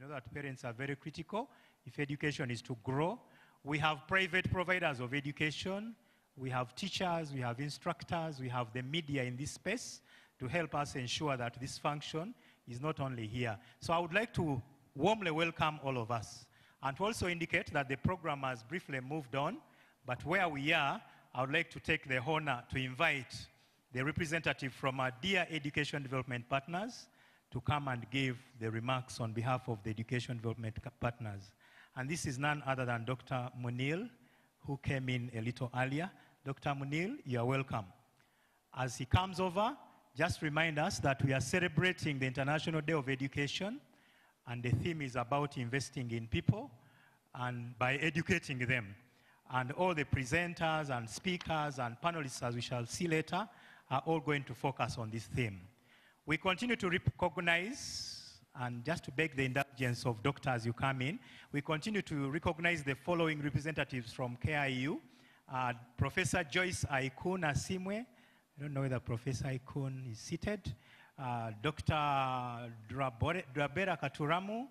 know that parents are very critical if education is to grow. We have private providers of education. We have teachers, we have instructors, we have the media in this space to help us ensure that this function is not only here. So I would like to warmly welcome all of us and to also indicate that the program has briefly moved on, but where we are, I would like to take the honor to invite the representative from our dear education development partners to come and give the remarks on behalf of the education development partners. And this is none other than Dr. Munil, who came in a little earlier. Dr. Munil, you are welcome. As he comes over, just remind us that we are celebrating the International Day of Education, and the theme is about investing in people and by educating them. And all the presenters and speakers and panelists, as we shall see later, are all going to focus on this theme. We continue to recognize, and just to beg the indulgence of doctors you come in, we continue to recognize the following representatives from KIU. Professor Joyce Aikun Asimwe. I don't know whether Professor Aikun is seated. Dr. Drabera Katuramu,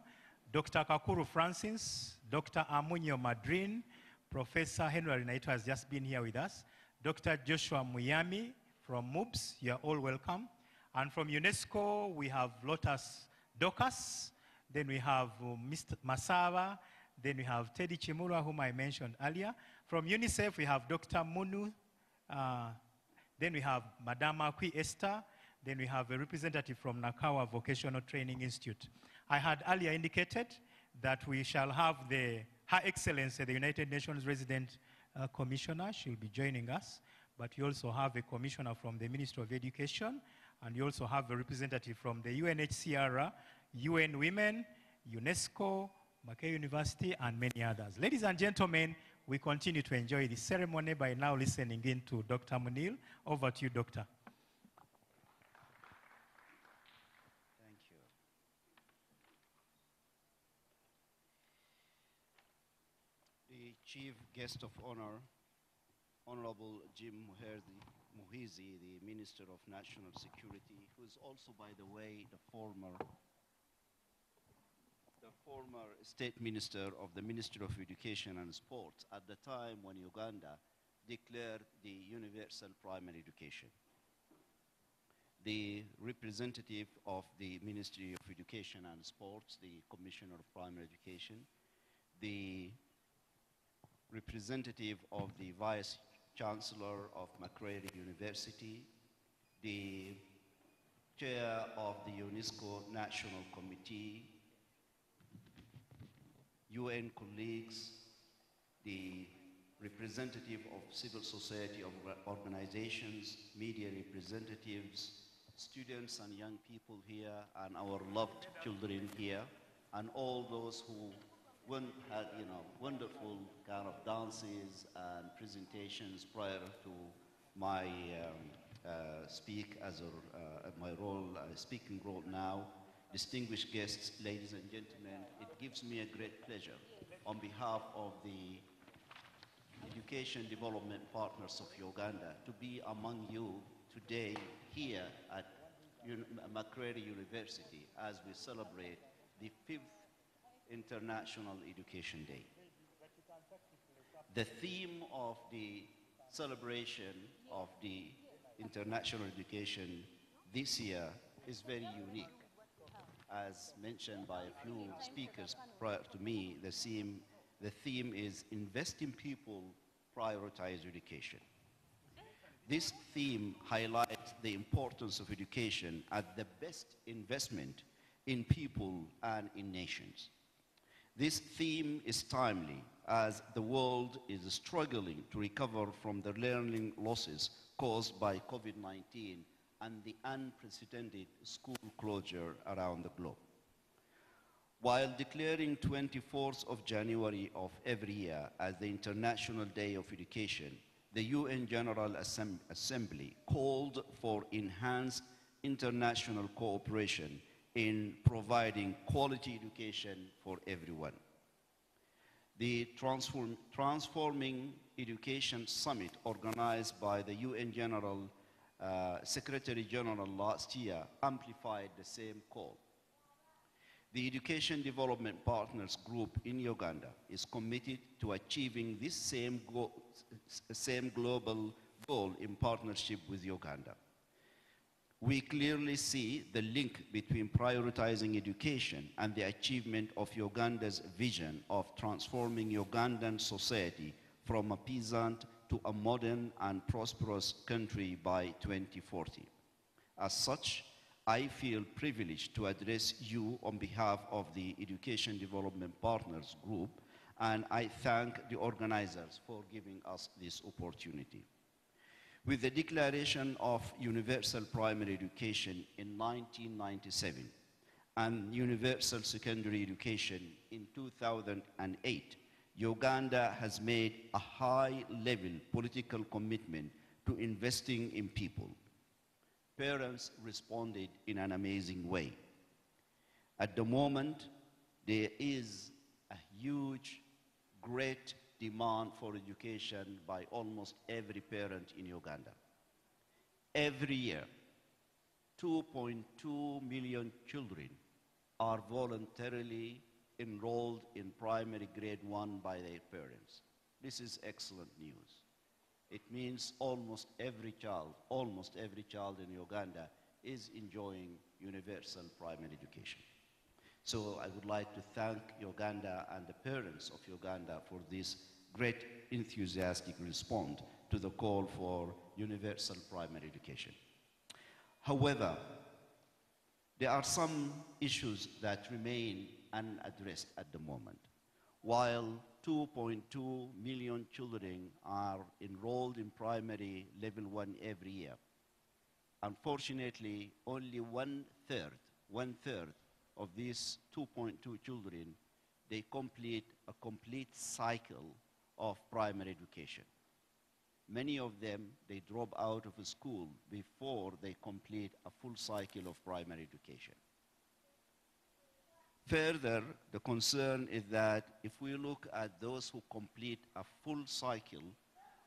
Dr. Kakuru Francis, Dr. Amunyo Madrin, Professor Henry Naito has just been here with us, Dr. Joshua Muyami from MUBS, you are all welcome. And from UNESCO, we have Lotus Docas, then we have Mr. Masava, then we have Teddy Chimura, whom I mentioned earlier. From UNICEF, we have Dr. Munu, then we have Madame Akwi Esther, then we have a representative from Nakawa Vocational Training Institute. I had earlier indicated that we shall have Her Excellency, the United Nations Resident Commissioner. She'll be joining us, but you also have a commissioner from the Ministry of Education, and you also have a representative from the UNHCR, UN Women, UNESCO, Mackay University, and many others. Ladies and gentlemen, we continue to enjoy the ceremony by now listening in to Dr. Munil. Over to you, Doctor. Thank you. The Chief Guest of Honor, Honorable Jim Muhizi, the Minister of National Security, who is also, by the way, the former State Minister of the Ministry of Education and Sports at the time when Uganda declared the universal primary education. The representative of the Ministry of Education and Sports, the Commissioner of Primary Education, the representative of the Vice Chancellor of Makerere University, the Chair of the UNESCO National Committee, UN colleagues, the representative of civil society organizations, media representatives, students and young people here, and our loved children here, and all those who had, wonderful kind of dances and presentations prior to my speaking role now. Distinguished guests, ladies and gentlemen, it gives me a great pleasure on behalf of the Education Development Partners of Uganda to be among you today here at Makerere University as we celebrate the 5th International Education Day. The theme of the celebration of the international education this year is very unique. As mentioned by a few speakers prior to me, the theme is Invest in People, Prioritize Education. This theme highlights the importance of education as the best investment in people and in nations. This theme is timely as the world is struggling to recover from the learning losses caused by COVID-19 and the unprecedented school closure around the globe. While declaring 24th of January of every year as the International Day of Education, the UN General Assembly called for enhanced international cooperation in providing quality education for everyone. The Transforming Education Summit, organized by the UN Secretary General last year, amplified the same call. The Education Development Partners Group in Uganda is committed to achieving this same global goal in partnership with Uganda. We clearly see the link between prioritizing education and the achievement of Uganda's vision of transforming Ugandan society from a peasant to a modern and prosperous country by 2040. As such, I feel privileged to address you on behalf of the Education Development Partners Group, and I thank the organizers for giving us this opportunity. With the declaration of universal primary education in 1997 and universal secondary education in 2008, Uganda has made a high-level political commitment to investing in people. Parents responded in an amazing way. At the moment, there is a huge, great demand for education by almost every parent in Uganda. Every year, 2.2 million children are voluntarily enrolled in primary grade 1 by their parents. This is excellent news. It means almost every child in Uganda is enjoying universal primary education. So I would like to thank Uganda and the parents of Uganda for this great enthusiastic response to the call for universal primary education. However, there are some issues that remain unaddressed at the moment. While 2.2 million children are enrolled in primary level 1 every year, unfortunately, only one-third of these 2.2 children, they complete a complete cycle of primary education. Many of them, they drop out of school before they complete a full cycle of primary education. Further, the concern is that if we look at those who complete a full cycle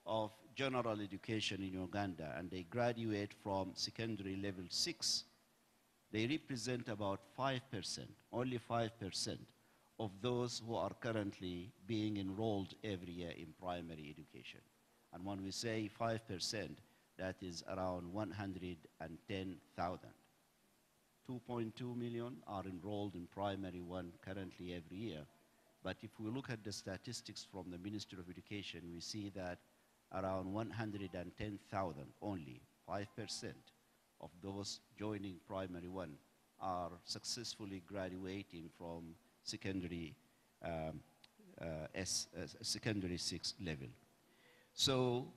of general education in Uganda and they graduate from secondary level 6, they represent about 5%, only 5% of those who are currently being enrolled every year in primary education. And when we say 5%, that is around 110,000. 2.2 million are enrolled in primary 1 currently every year. But if we look at the statistics from the Ministry of Education, we see that around 110,000, only 5% of those joining primary 1 are successfully graduating from secondary, secondary 6 level. So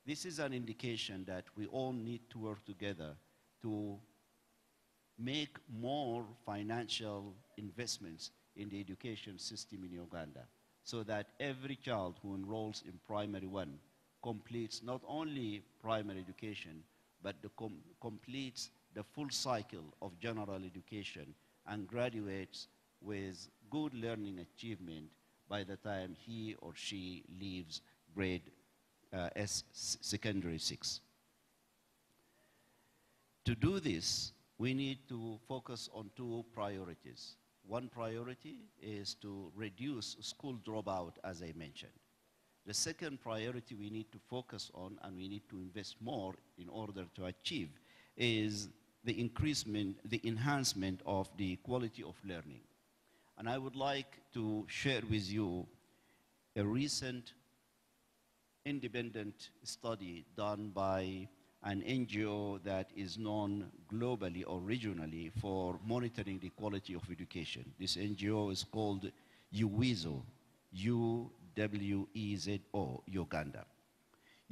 this is an indication that we all need to work together to make more financial investments in the education system in Uganda so that every child who enrolls in primary 1 completes not only primary education, but completes the full cycle of general education and graduates with good learning achievement by the time he or she leaves grade secondary 6. To do this, we need to focus on 2 priorities. One priority is to reduce school dropout, as I mentioned. The second priority we need to focus on and we need to invest more in order to achieve is the enhancement of the quality of learning. And I would like to share with you a recent independent study done by an NGO that is known globally or regionally for monitoring the quality of education. This NGO is called UWEZO, U-W-E-Z-O, Uganda.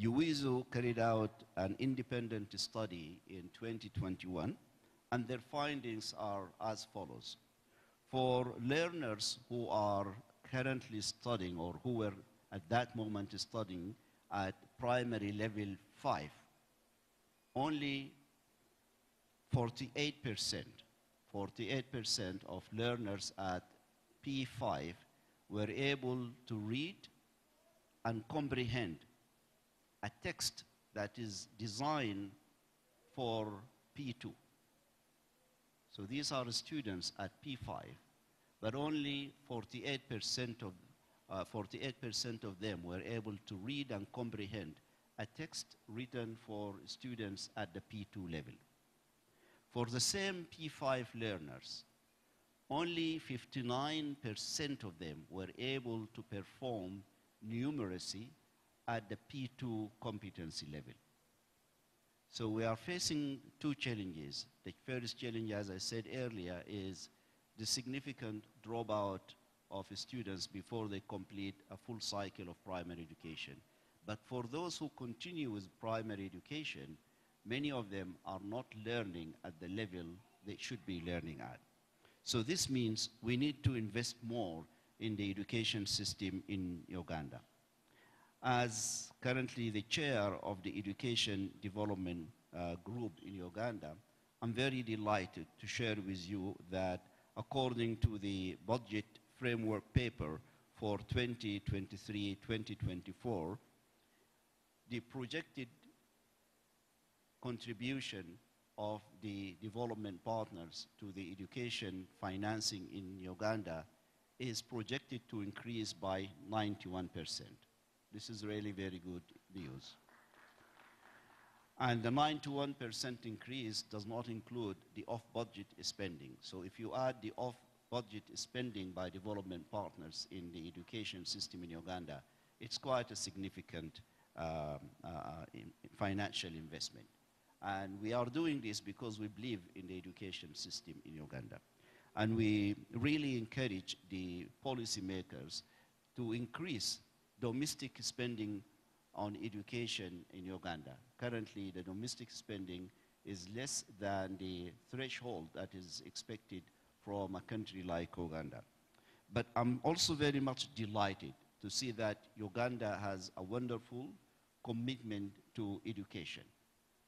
UWEZO carried out an independent study in 2021, and their findings are as follows. For learners who are currently studying or who were at that moment studying at primary level 5, only 48% of learners at P5 were able to read and comprehend a text that is designed for P2. So these are students at P5 but only 48% of them were able to read and comprehend a text written for students at the P2 level. For the same P5 learners, only 59% of them were able to perform numeracy at the P2 competency level. So we are facing two challenges. The first challenge, as I said earlier, is the significant dropout of students before they complete a full cycle of primary education. But for those who continue with primary education, many of them are not learning at the level they should be learning at. So this means we need to invest more in the education system in Uganda. As currently the chair of the Education Development Group in Uganda, I'm very delighted to share with you that according to the budget framework paper for 2023-2024, the projected contribution of the development partners to the education financing in Uganda is projected to increase by 91%. This is really very good news. And the 91% increase does not include the off-budget spending. So if you add the off-budget spending by development partners in the education system in Uganda, it's quite a significant financial investment. And we are doing this because we believe in the education system in Uganda. And we really encourage the policymakers to increase domestic spending on education in Uganda. Currently, the domestic spending is less than the threshold that is expected from a country like Uganda. But I'm also very much delighted to see that Uganda has a wonderful commitment to education.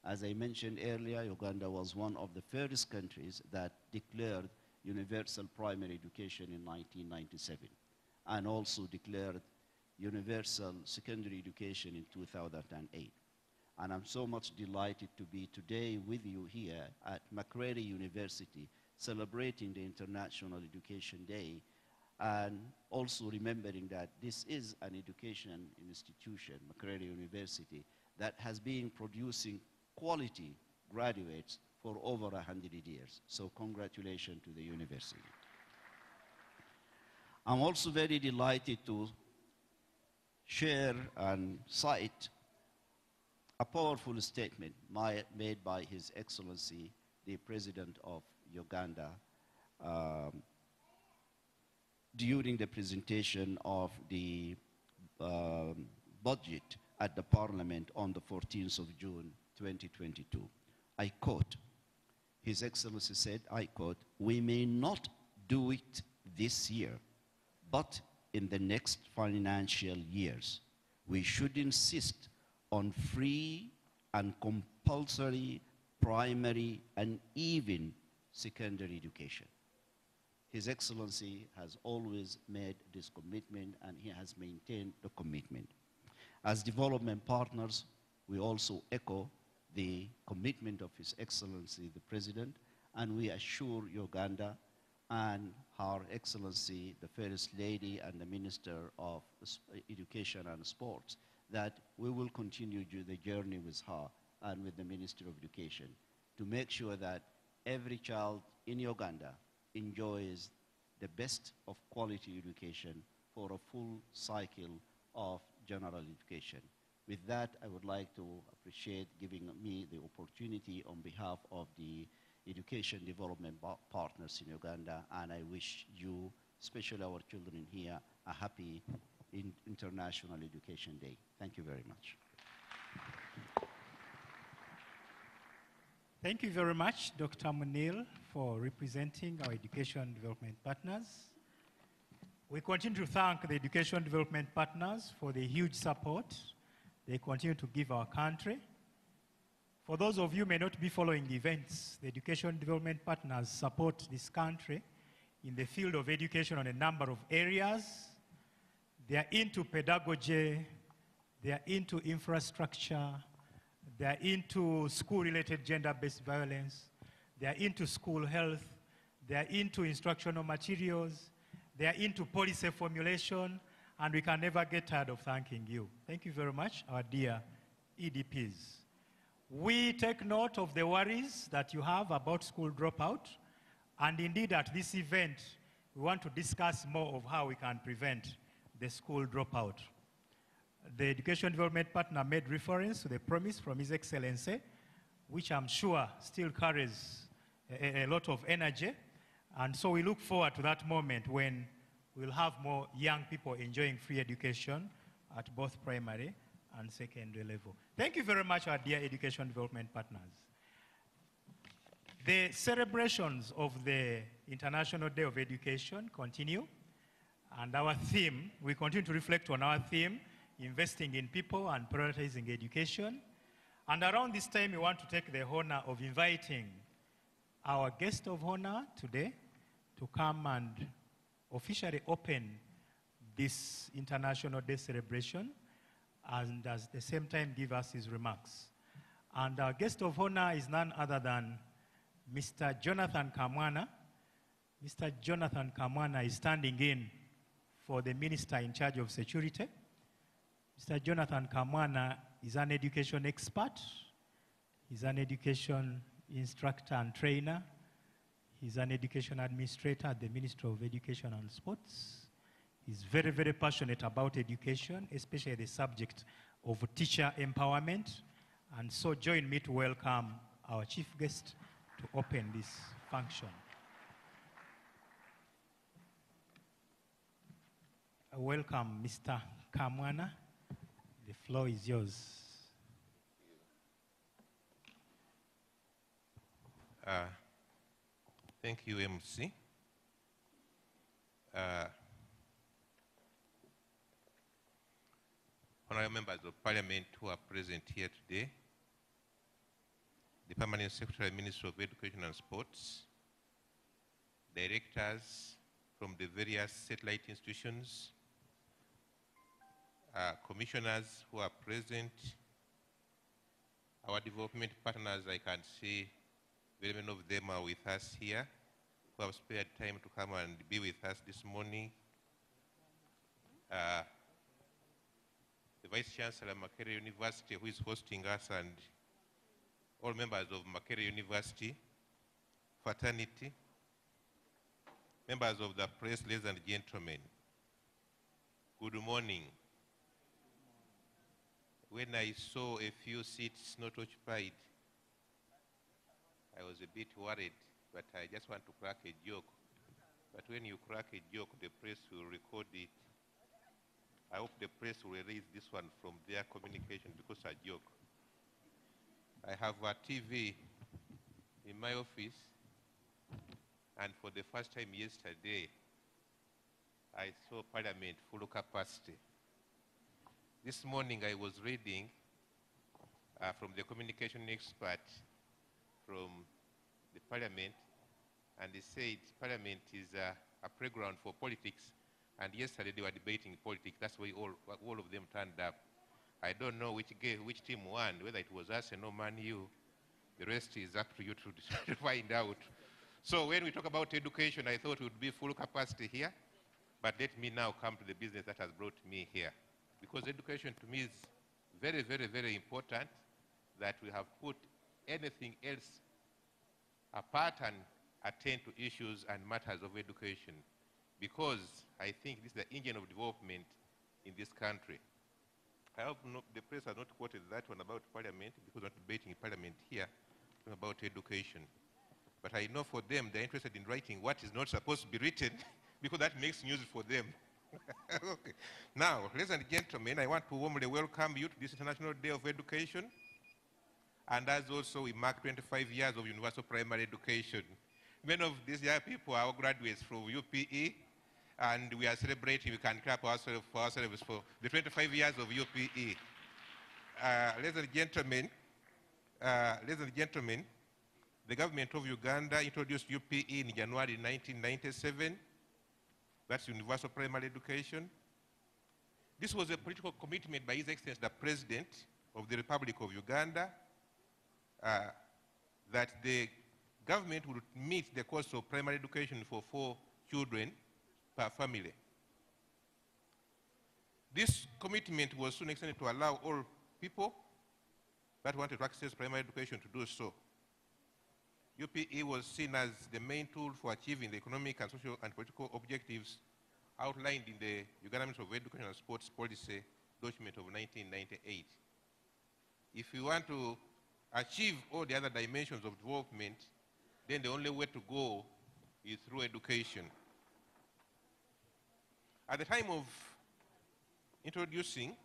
As I mentioned earlier, Uganda was one of the first countries that declared universal primary education in 1997 and also declared universal secondary education in 2008. And I'm so much delighted to be today with you here at Makerere University celebrating the International Education Day and also remembering that this is an education institution, Makerere University, that has been producing quality graduates for over 100 years. So congratulations to the university. I'm also very delighted to share and cite a powerful statement made by His Excellency, the President of Uganda, during the presentation of the budget at the Parliament on the 14th of June, 2022. I quote, His Excellency said, I quote, "We may not do it this year, but in the next financial years, we should insist on free and compulsory primary and even secondary education." His Excellency has always made this commitment and he has maintained the commitment. As development partners, we also echo the commitment of His Excellency, the President, and we assure Uganda and Her Excellency, the First Lady and the Minister of Education and Sports, that we will continue the journey with her and with the Minister of Education to make sure that every child in Uganda enjoys the best of quality education for a full cycle of general education. With that, I would like to appreciate giving me the opportunity on behalf of the education development partners in Uganda, and I wish you, especially our children here, a happy International Education Day. Thank you very much. Thank you very much, Dr. Munil, for representing our education development partners. We continue to thank the education development partners for the huge support they continue to give our country. For those of you who may not be following the events, the education development partners support this country in the field of education on a number of areas. They are into pedagogy, they are into infrastructure, they are into school-related gender-based violence, they are into school health, they are into instructional materials, They are into policy formulation, and we can never get tired of thanking you. Thank you very much, our dear EDPs. We take note of the worries that you have about school dropout, and indeed at this event, we want to discuss more of how we can prevent the school dropout. The Education Development Partner made reference to the promise from His Excellency, which I'm sure still carries a lot of energy. And so we look forward to that moment when we'll have more young people enjoying free education at both primary and secondary level. Thank you very much, our dear Education Development Partners. The celebrations of the International Day of Education continue, and our theme, we continue to reflect on our theme, investing in people and prioritizing education. And around this time, we want to take the honor of inviting our guest of honor today to come and officially open this International Day celebration and at the same time give us his remarks. And our guest of honor is none other than Mr. Jonathan Kamwana. Mr. Jonathan Kamwana is standing in for the Minister in charge of security. Mr. Jonathan Kamwana is an education expert. He's an education instructor and trainer. He's an education administrator at the Ministry of Education and Sports. He's very, very passionate about education, especially the subject of teacher empowerment. And so join me to welcome our chief guest to open this function. Welcome, Mr. Kamwana. The floor is yours. Thank you, MC. Honorable members of Parliament who are present here today, the Permanent Secretary, Ministry of Education and Sports, directors from the various satellite institutions, commissioners who are present, our development partners, I can see very many of them are with us here, who have spared time to come and be with us this morning. The Vice Chancellor of Makerere University, who is hosting us, and all members of Makerere University fraternity, members of the press, ladies and gentlemen, good morning. When I saw a few seats not occupied, I was a bit worried, but I just want to crack a joke. But when you crack a joke, the press will record it. I hope the press will release this one from their communication because it's a joke. I have a TV in my office, and for the first time yesterday, I saw Parliament full capacity. This morning I was reading from the communication expert from the Parliament, and he said Parliament is a playground for politics, and yesterday they were debating politics. That's why all of them turned up. I don't know which team won, whether it was Arsenal, Man U. The rest is up to you to find out. So when we talk about education, I thought it would be full capacity here, but let me now come to the business that has brought me here. Because education to me is very, very, very important, that we have put anything else apart and attend to issues and matters of education, because I think this is the engine of development in this country. I hope the press has not quoted that one about Parliament, because we're not debating in Parliament here about education. But I know for them, they're interested in writing what is not supposed to be written, because that makes news for them. Okay. Now, ladies and gentlemen, I want to warmly welcome you to this International Day of Education. And as also we mark 25 years of universal primary education. Many of these young people are graduates from UPE, and we are celebrating, we can clap ourselves for the 25 years of UPE. Ladies and gentlemen, the government of Uganda introduced UPE in January 1997. That's universal primary education. This was a political commitment by His Excellency, the President of the Republic of Uganda, that the government would meet the cost of primary education for 4 children per family. This commitment was soon extended to allow all people that wanted to access primary education to do so. UPE was seen as the main tool for achieving the economic and social and political objectives outlined in the Uganda Ministry of Education and Sports Policy document of 1998. If we want to achieve all the other dimensions of development, then the only way to go is through education. At the time of introducing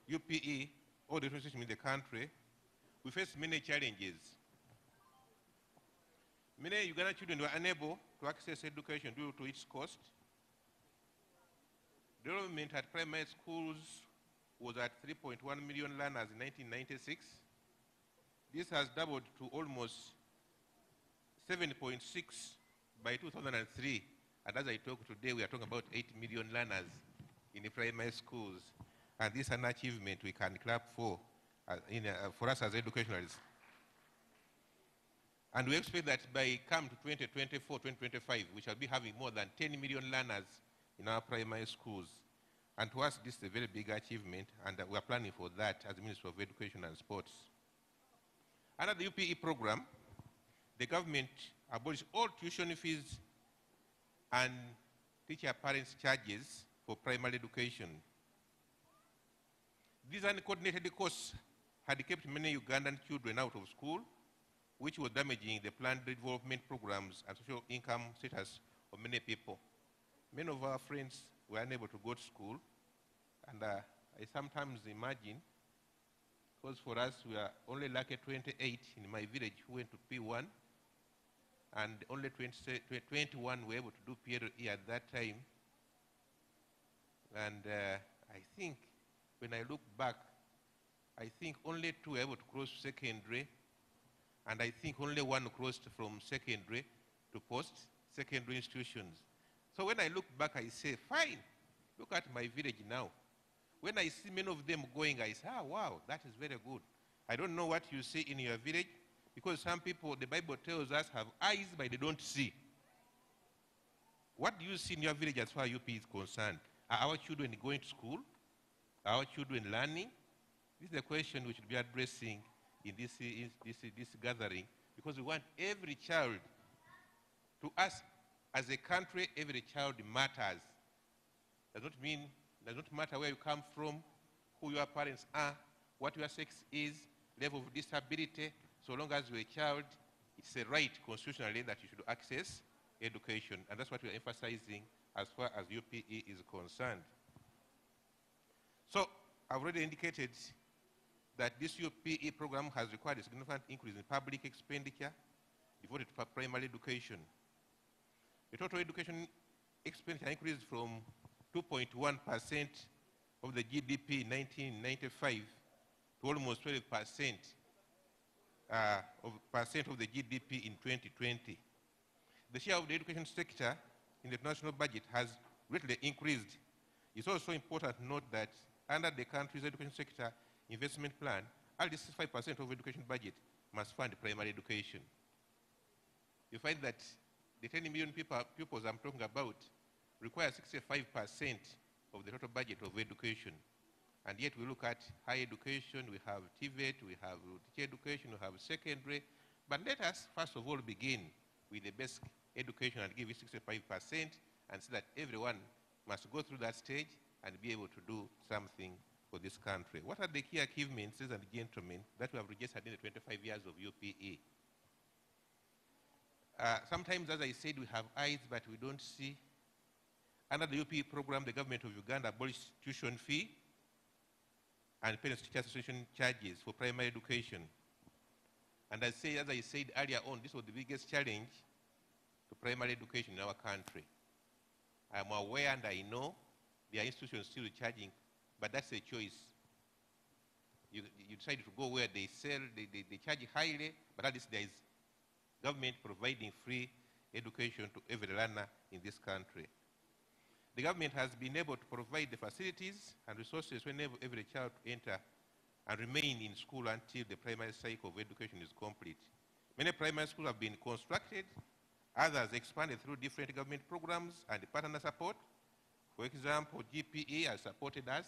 UPE, or the education system in the country, we faced many challenges. Many Ugandan children were unable to access education due to its cost. Development at primary schools was at 3.1 million learners in 1996. This has doubled to almost 7.6 by 2003. And as I talk today, we are talking about 8 million learners in the primary schools. And this is an achievement we can clap for us as educationalists. And we expect that by come to 2024, 2025, we shall be having more than 10 million learners in our primary schools. And to us, this is a very big achievement, and we are planning for that as the Ministry of Education and Sports. Under the UPE program, the government abolished all tuition fees and teacher parents' charges for primary education. These uncoordinated costs had kept many Ugandan children out of school, which was damaging the planned development programs and social income status of many people. Many of our friends were unable to go to school, and I sometimes imagine, because for us we are only lucky 28 in my village who went to P1, and only 21 were able to do PLE at that time. And I think when I look back, I think only 2 were able to cross secondary, and I think only 1 crossed from secondary to post-secondary institutions. So when I look back, I say, fine, look at my village now. When I see many of them going, I say, ah, wow, that is very good. I don't know what you see in your village, because some people, the Bible tells us, have eyes, but they don't see. What do you see in your village as far as UP is concerned? Are our children going to school? Are our children learning? This is the question we should be addressing in this gathering, because we want every child, to us as a country, every child matters. Does not matter where you come from, who your parents are, what your sex is, level of disability. So long as you're a child, it's a right constitutionally that you should access education. And that's what we're emphasizing as far as UPE is concerned. So I've already indicated that this UPE program has required a significant increase in public expenditure devoted to primary education. The total education expenditure increased from 2.1% of the GDP in 1995 to almost 12% of the GDP in 2020. The share of the education sector in the national budget has greatly increased. It's also important to note that under the country's education sector investment plan, at least 65% of education budget must fund primary education. You find that the 10 million pupils I'm talking about require 65% of the total budget of education. And yet we look at higher education, we have TVET, we have teacher education, we have secondary. But let us first of all begin with the basic education and give it 65% and see that everyone must go through that stage and be able to do something for this country. What are the key achievements, ladies and gentlemen, that we have registered in the 25 years of UPE? Sometimes, as I said, we have eyes, but we don't see. Under the UPE program, the government of Uganda abolished tuition fee and parents teacher association charges for primary education. And as I said earlier on, this was the biggest challenge to primary education in our country. I'm aware and I know there are institutions still charging, but that's a choice. You decide to go where they sell, they charge highly, but at least there is government providing free education to every learner in this country. The government has been able to provide the facilities and resources to enable every child to enter and remain in school until the primary cycle of education is complete. Many primary schools have been constructed Others expanded through different government programs and partner support. For example, GPE has supported us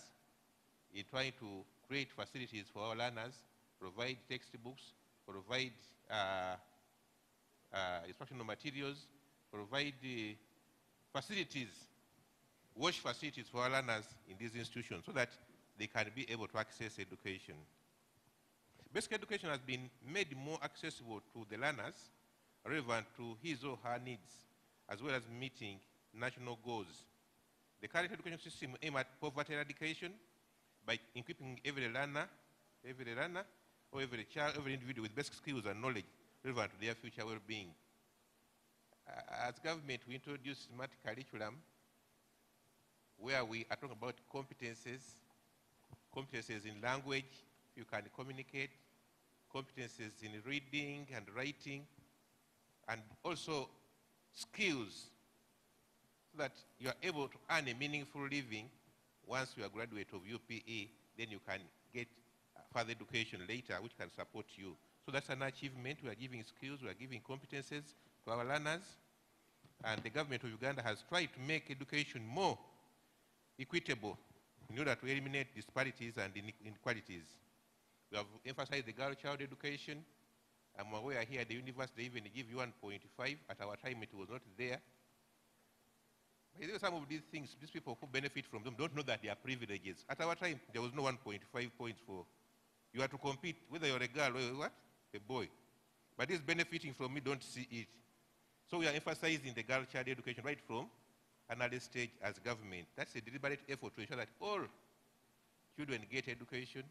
in trying to create facilities for our learners, provide textbooks, provide instructional materials, provide facilities, wash facilities for our learners in these institutions so that they can be able to access education. Basic education has been made more accessible to the learners, relevant to his or her needs, as well as meeting national goals. The current education system aims at poverty eradication by equipping every learner or every child, every individual with basic skills and knowledge relevant to their future well-being. As government, we introduced smart curriculum where we are talking about competences in language, you can communicate, competences in reading and writing, and also skills so that you are able to earn a meaningful living once you are a graduate of UPE, then you can get further education later which can support you. So that's an achievement. We are giving skills, we are giving competences to our learners, and the government of Uganda has tried to make education more equitable in order to eliminate disparities and inequalities. We have emphasized the girl child education. I'm aware here at the university they even give you 1.5. At our time it was not there. But some of these things, these people who benefit from them don't know that they are privileges. At our time there was no 1.5 points for, you have to compete whether you're a girl or what? A boy. But these benefiting from me don't see it. So we are emphasizing the girl child education right from an early stage as government. That's a deliberate effort to ensure that all children get education.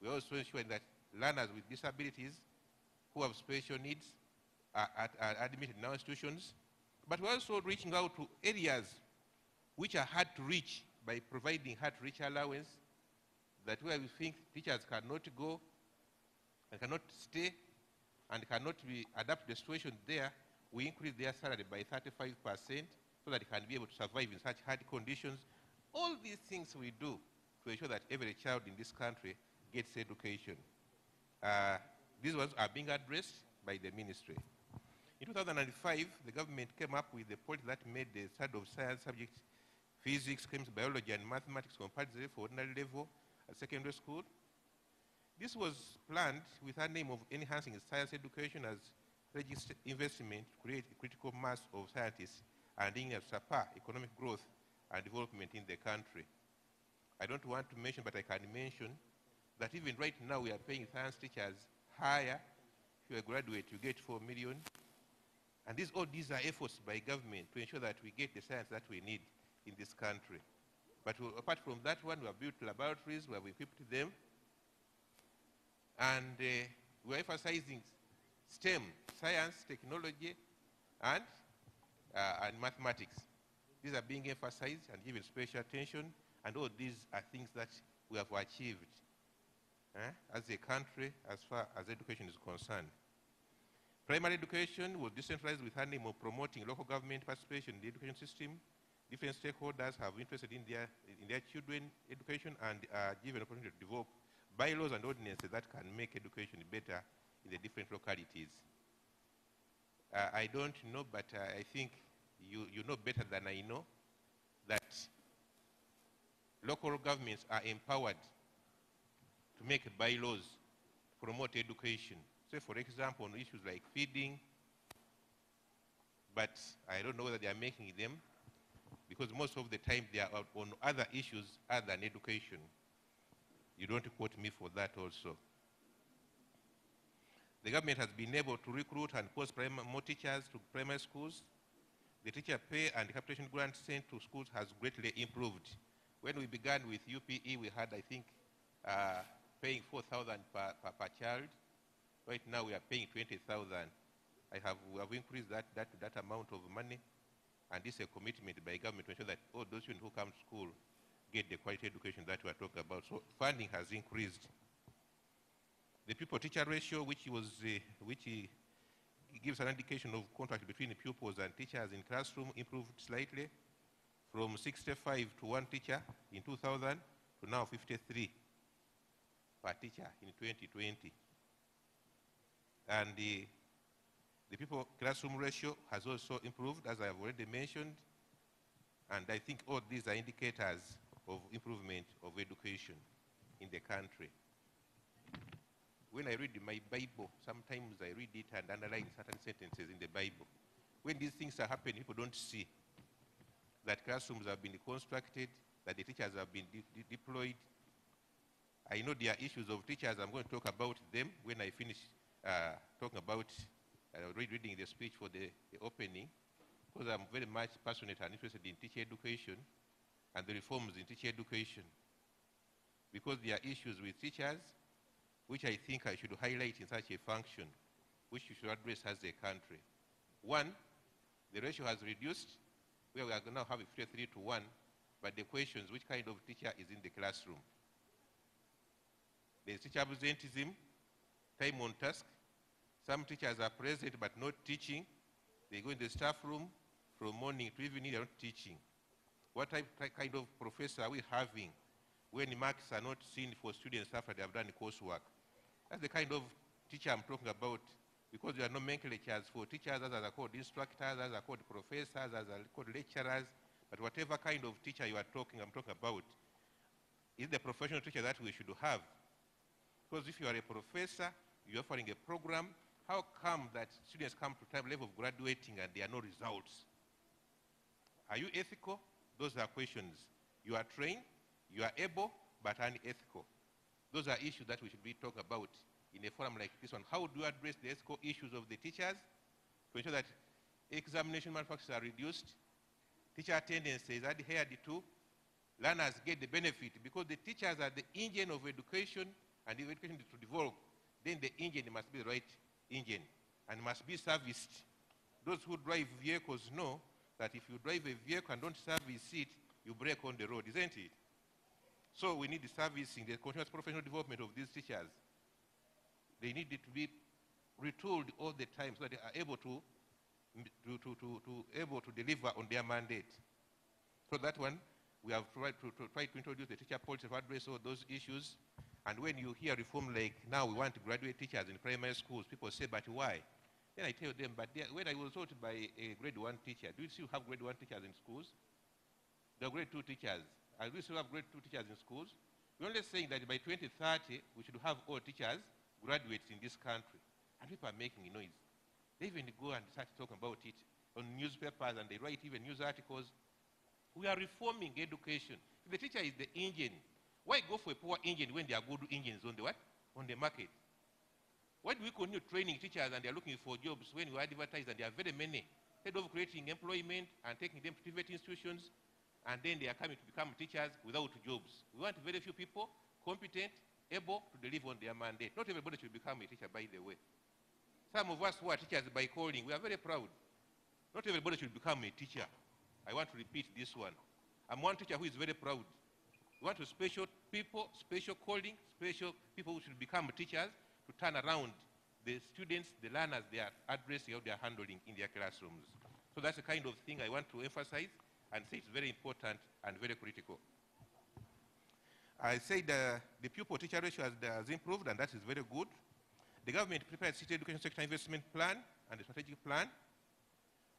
We are also ensuring that learners with disabilities who have special needs are admitted in our institutions. But we're also reaching out to areas which are hard to reach by providing hard to reach allowance, that where we think teachers cannot go and cannot stay and cannot adapt the situation there, we increase their salary by 35% so that they can be able to survive in such hard conditions. All these things we do to ensure that every child in this country gets education. These ones are being addressed by the ministry. In 2005, the government came up with a policy that made the study of science subjects, physics, chemistry, biology, and mathematics compulsory for ordinary level at secondary school. This was planned with the name of enhancing science education as registered investment to create a critical mass of scientists and in support economic growth and development in the country. I don't want to mention, but I can mention that even right now we are paying science teachers higher. If you're a graduate, you get 4 million. And all these are efforts by government to ensure that we get the science that we need in this country. But apart from that one, we have built laboratories, we have equipped them, and we're emphasizing STEM, science, technology, and mathematics. These are being emphasized and given special attention, and all these are things that we have achieved as a country as far as education is concerned. Primary education was decentralized with the aim of promoting local government participation in the education system. Different stakeholders have interested in their children education and are given opportunity to develop bylaws and ordinances that can make education better in the different localities. I don't know, but I think you know better than I know that local governments are empowered to make bylaws to promote education. Say, for example, on issues like feeding, but I don't know whether they are making them because most of the time they are on other issues other than education. You don't quote me for that also. The government has been able to recruit and post more teachers to primary schools. The teacher pay and capitation grant sent to schools has greatly improved. When we began with UPE, we had, I think, paying 4,000 per child. Right now we are paying 20,000. We have increased that amount of money, and this is a commitment by government to ensure that all those students who come to school get the quality education that we are talking about. So funding has increased. The pupil-teacher ratio, which gives an indication of contact between the pupils and teachers in classroom, improved slightly from 65 to 1 teacher in 2000 to now 53 per teacher in 2020. And The people classroom ratio has also improved, as I have already mentioned. And I think all these are indicators of improvement of education in the country. When I read my Bible, sometimes I read it and underline certain sentences in the Bible. When these things are happening, people don't see that classrooms have been constructed, that the teachers have been deployed. I know there are issues of teachers. I'm going to talk about them when I finish talking about reading the speech for the opening, because I'm very much passionate and interested in teacher education and the reforms in teacher education, because there are issues with teachers which I think I should highlight in such a function, which we should address as a country. One, the ratio has reduced, where we are now have a 3:1, but the questions, which kind of teacher is in the classroom? There is teacher absenteeism, time on task. Some teachers are present but not teaching. They go in the staff room from morning to evening, they're not teaching. What kind of professor are we having when marks are not seen for students after they have done coursework? That's the kind of teacher I'm talking about, because there are nomenclatures for teachers, as are called instructors, as are called professors, as are called lecturers. But whatever kind of teacher I'm talking about, is the professional teacher that we should have. Because if you are a professor, you're offering a program, how come that students come to time level of graduating and there are no results? Are you ethical? Those are questions. You are trained, you are able, but unethical. Those are issues that we should be talking about in a forum like this one. How do you address the ethical issues of the teachers to ensure that examination malpractices are reduced, teacher attendance is adhered to, learners get the benefit, because the teachers are the engine of education, and if education is to develop, then the engine must be the right engine and must be serviced. Those who drive vehicles know that if you drive a vehicle and don't service it, you break on the road, isn't it? So we need the servicing, the continuous professional development of these teachers. They need it to be retooled all the time so that they are able to deliver on their mandate. So that one, we have tried to introduce the teacher policy to address all those issues. And when you hear reform like, now we want to graduate teachers in primary schools, people say, but why? Then I tell them, but when I was taught by a grade 1 teacher, do you still have grade 1 teachers in schools? There are grade 2 teachers. And we still have grade 2 teachers in schools. We're only saying that by 2030, we should have all teachers graduates in this country. And people are making noise. They even go and start talking about it on newspapers, and they write even news articles. We are reforming education. If the teacher is the engine, why go for a poor engine when there are good engines on the what? On the market? Why do we continue training teachers and they are looking for jobs when we advertise and there are very many, instead of creating employment and taking them to private institutions, and then they are coming to become teachers without jobs? We want very few people, competent, able to deliver on their mandate. Not everybody should become a teacher, by the way. Some of us who are teachers by calling, we are very proud. Not everybody should become a teacher. I want to repeat this one. I'm one teacher who is very proud. We want to special people, special calling, special people who should become teachers to turn around the students, the learners they are addressing or they are handling in their classrooms. So that's the kind of thing I want to emphasize and say it's very important and very critical. I said the pupil-teacher ratio has improved, and that is very good. The government prepared city education sector investment plan and a strategic plan,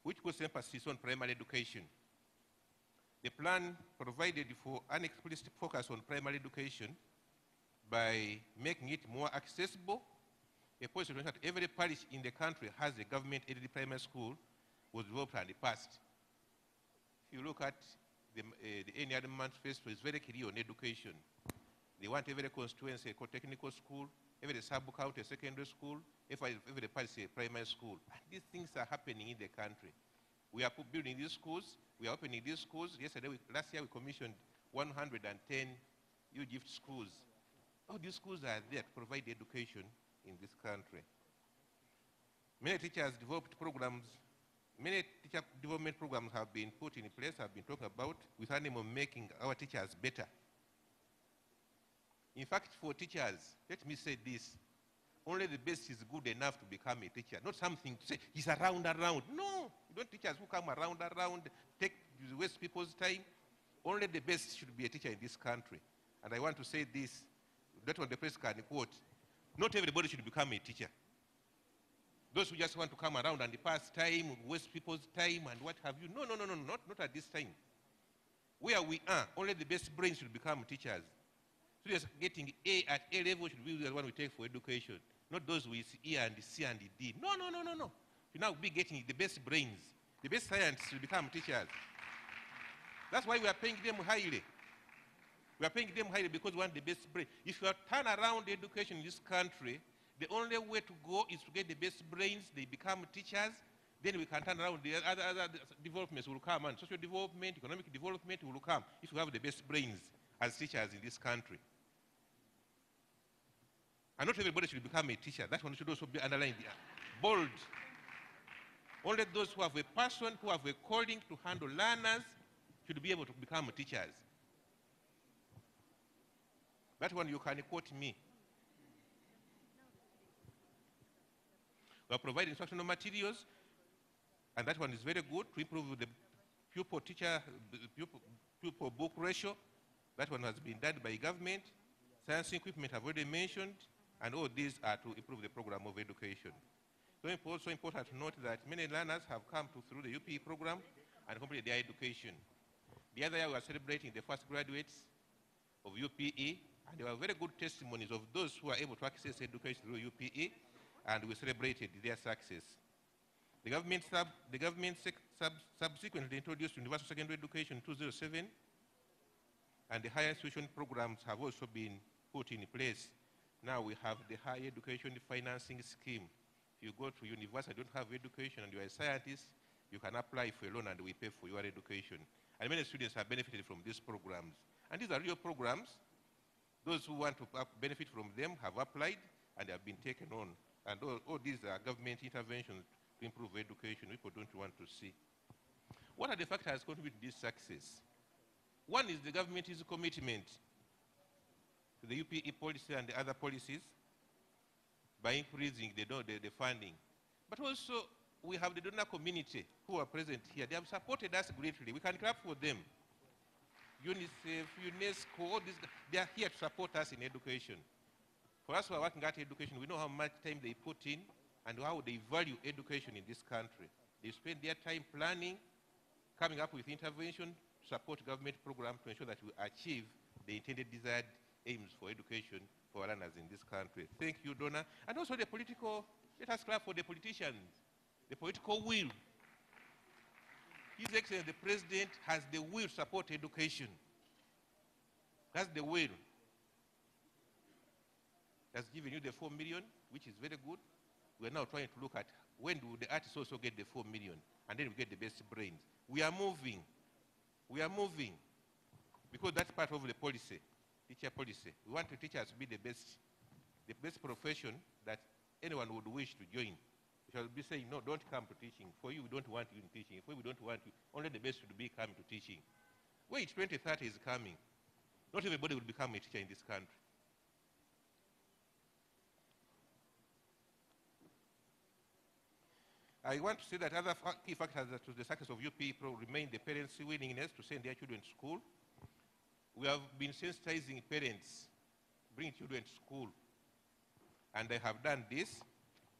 which puts emphasis on primary education. The plan provided for an explicit focus on primary education by making it more accessible. A policy that every parish in the country has a government-aided primary school was developed and passed. If you look at the NER manifesto, it's very clear on education. They want every constituency a technical school, every sub-county a secondary school, every parish a primary school. And these things are happening in the country. We are building these schools. We are opening these schools. Last year we commissioned 110 U-Gift schools. All these schools are there to provide education in this country. Many teachers developed programs. Many teacher development programs have been put in place, have been talked about, with an aim of making our teachers better. In fact, for teachers, let me say this, only the best is good enough to become a teacher, not something to say, he's around. No, you don't teachers who come around, waste people's time. Only the best should be a teacher in this country. And I want to say this, that one the press can quote, not everybody should become a teacher. Those who just want to come around and pass time, waste people's time and what have you. No, not at this time. Where we are, only the best brains should become teachers. Students getting A at A level should be the one we take for education, not those with E and C and D. No. You now be getting the best brains, the best scientists should become teachers. That's why we are paying them highly. We are paying them highly because we want the best brains. If you turn around education in this country, the only way to go is to get the best brains, they become teachers, then we can turn around, the other developments will come, and social development, economic development will come if we have the best brains as teachers in this country. And not everybody should become a teacher. That one should also be underlined, bold. Only those who have a passion, who have a calling to handle learners, should be able to become teachers. That one you can quote me. We are providing instructional materials, and that one is very good to improve the pupil book ratio. That one has been done by government. Science equipment I've already mentioned, and all these are to improve the program of education. So it's also important to note that many learners have come through the UPE program and completed their education. The other year we were celebrating the first graduates of UPE, and there were very good testimonies of those who were able to access education through UPE, and we celebrated their success. The government subsequently introduced universal secondary education in 2007, and the higher institution programs have also been put in place. Now we have the higher education financing scheme. If you go to university, don't have education, and you are a scientist, you can apply for a loan and we pay for your education. And many students have benefited from these programs. And these are real programs. Those who want to benefit from them have applied and have been taken on. And all these are government interventions to improve education people don't want to see. What are the factors contributing to this success? One is the government's commitment to the UPE policy and the other policies by increasing the funding. But also, we have the donor community who are present here. They have supported us greatly. We can clap for them. UNICEF, UNESCO, all these, they are here to support us in education. For us who are working at education, we know how much time they put in and how they value education in this country. They spend their time planning, coming up with intervention to support government programs to ensure that we achieve the intended desired aims for education for learners in this country. Thank you, Donna. And also the political, let us clap for the politicians, the political will. His Excellency, the President, has the will to support education. That's the will. Has given you the 4 million, which is very good. We are now trying to look at when do the artists also get the 4 million, and then we get the best brains. We are moving. We are moving. Because that's part of the policy, teacher policy. We want the teachers to be the best profession that anyone would wish to join. We shall be saying, no, don't come to teaching. For you, we don't want you in teaching. For you, we don't want you. Only the best should be coming to teaching. Wait, 2030 is coming. Not everybody will become a teacher in this country. I want to say that other key factors to the success of UPE remain the parents' willingness to send their children to school. We have been sensitizing parents, bring children to school, and they have done this,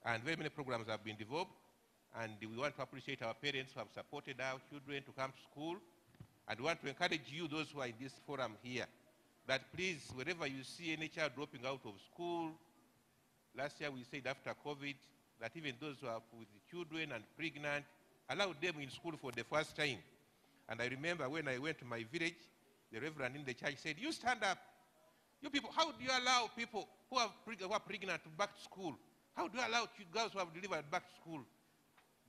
and very many programs have been developed, and we want to appreciate our parents who have supported our children to come to school, and we want to encourage you, those who are in this forum here, that please, wherever you see any child dropping out of school, last year we said after COVID, that even those who are with children and pregnant, allow them in school for the first time. And I remember when I went to my village, the reverend in the church said, you stand up. You people, how do you allow people who are pregnant to back to school? How do you allow girls who have delivered back to school?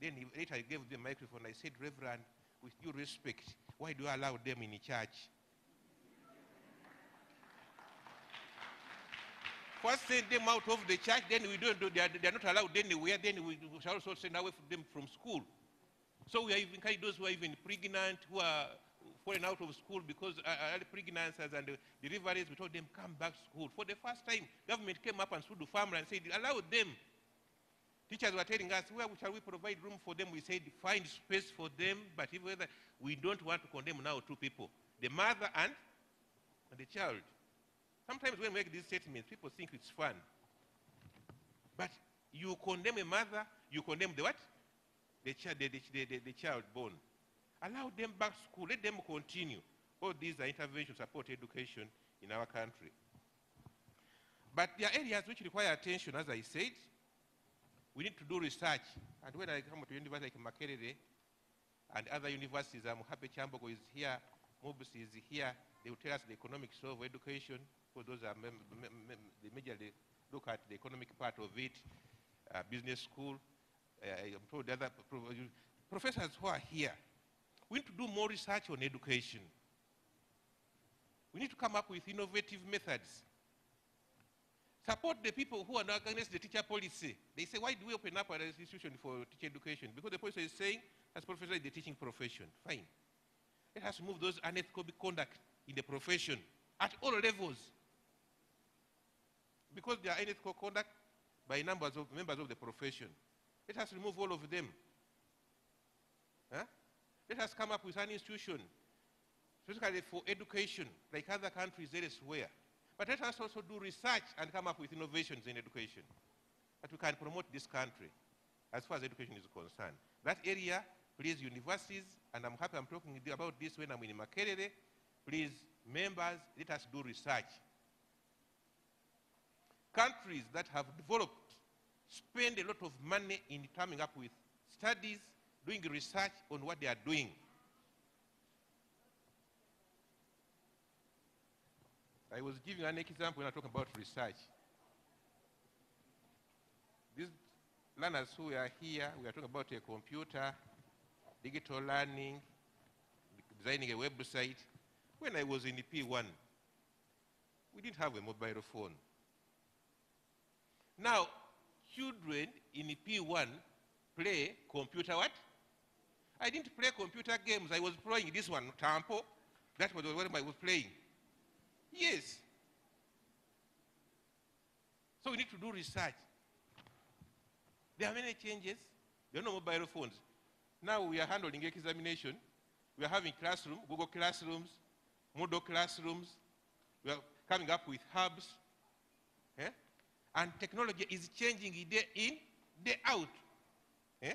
Then later I gave them the microphone. I said, Reverend, with due respect, why do you allow them in the church? First send them out of the church, then we don't do, they are not allowed anywhere, then we shall also send away them from school. So we are even kind of those who are even pregnant, who are falling out of school because early pregnancies and deliveries, we told them, come back to school. For the first time, government came up and stood the farmer and said, allow them. Teachers were telling us, where shall we provide room for them? We said, find space for them, but even we don't want to condemn now two people, the mother and the child. Sometimes when we make these statements, people think it's fun. But You condemn a mother, you condemn the what? The child born. Allow them back to school. Let them continue. All these are interventions to support education in our country. But there are areas which require attention, as I said. We need to do research. And when I come to universities like Makerere and other universities, I'm happy Chambogo is here, Mobus is here. They will tell us the economics of education, because those are they majorly look at the economic part of it, business school. I'm told the other professors who are here. We need to do more research on education. We need to come up with innovative methods. Support the people who are not against the teacher policy. They say, why do we open up an institution for teacher education? Because the policy is saying, as professor is the teaching profession. Fine. Let us move those unethical conduct in the profession at all levels. Because they are unethical conduct by members of the profession. Let us remove all of them. Huh? Let us come up with an institution, specifically for education, like other countries elsewhere. But let us also do research and come up with innovations in education that we can promote this country as far as education is concerned. That area, please, universities, and I'm happy I'm talking about this when I'm in Makerere, please, members, let us do research. Countries that have developed spend a lot of money in coming up with studies, doing research on what they are doing. I was giving an example when I talk about research. These learners who are here, we are talking about a computer, digital learning, designing a website. When I was in P1, we didn't have a mobile phone. Now, children in P1 play computer what? I didn't play computer games. I was playing this one, Tampo. That was what I was playing. Yes. So we need to do research. There are many changes. There are no mobile phones. Now we are handling examination. We are having classroom, Google Classrooms, Moodle Classrooms. We are coming up with hubs. Eh? And technology is changing day in, day out. Eh?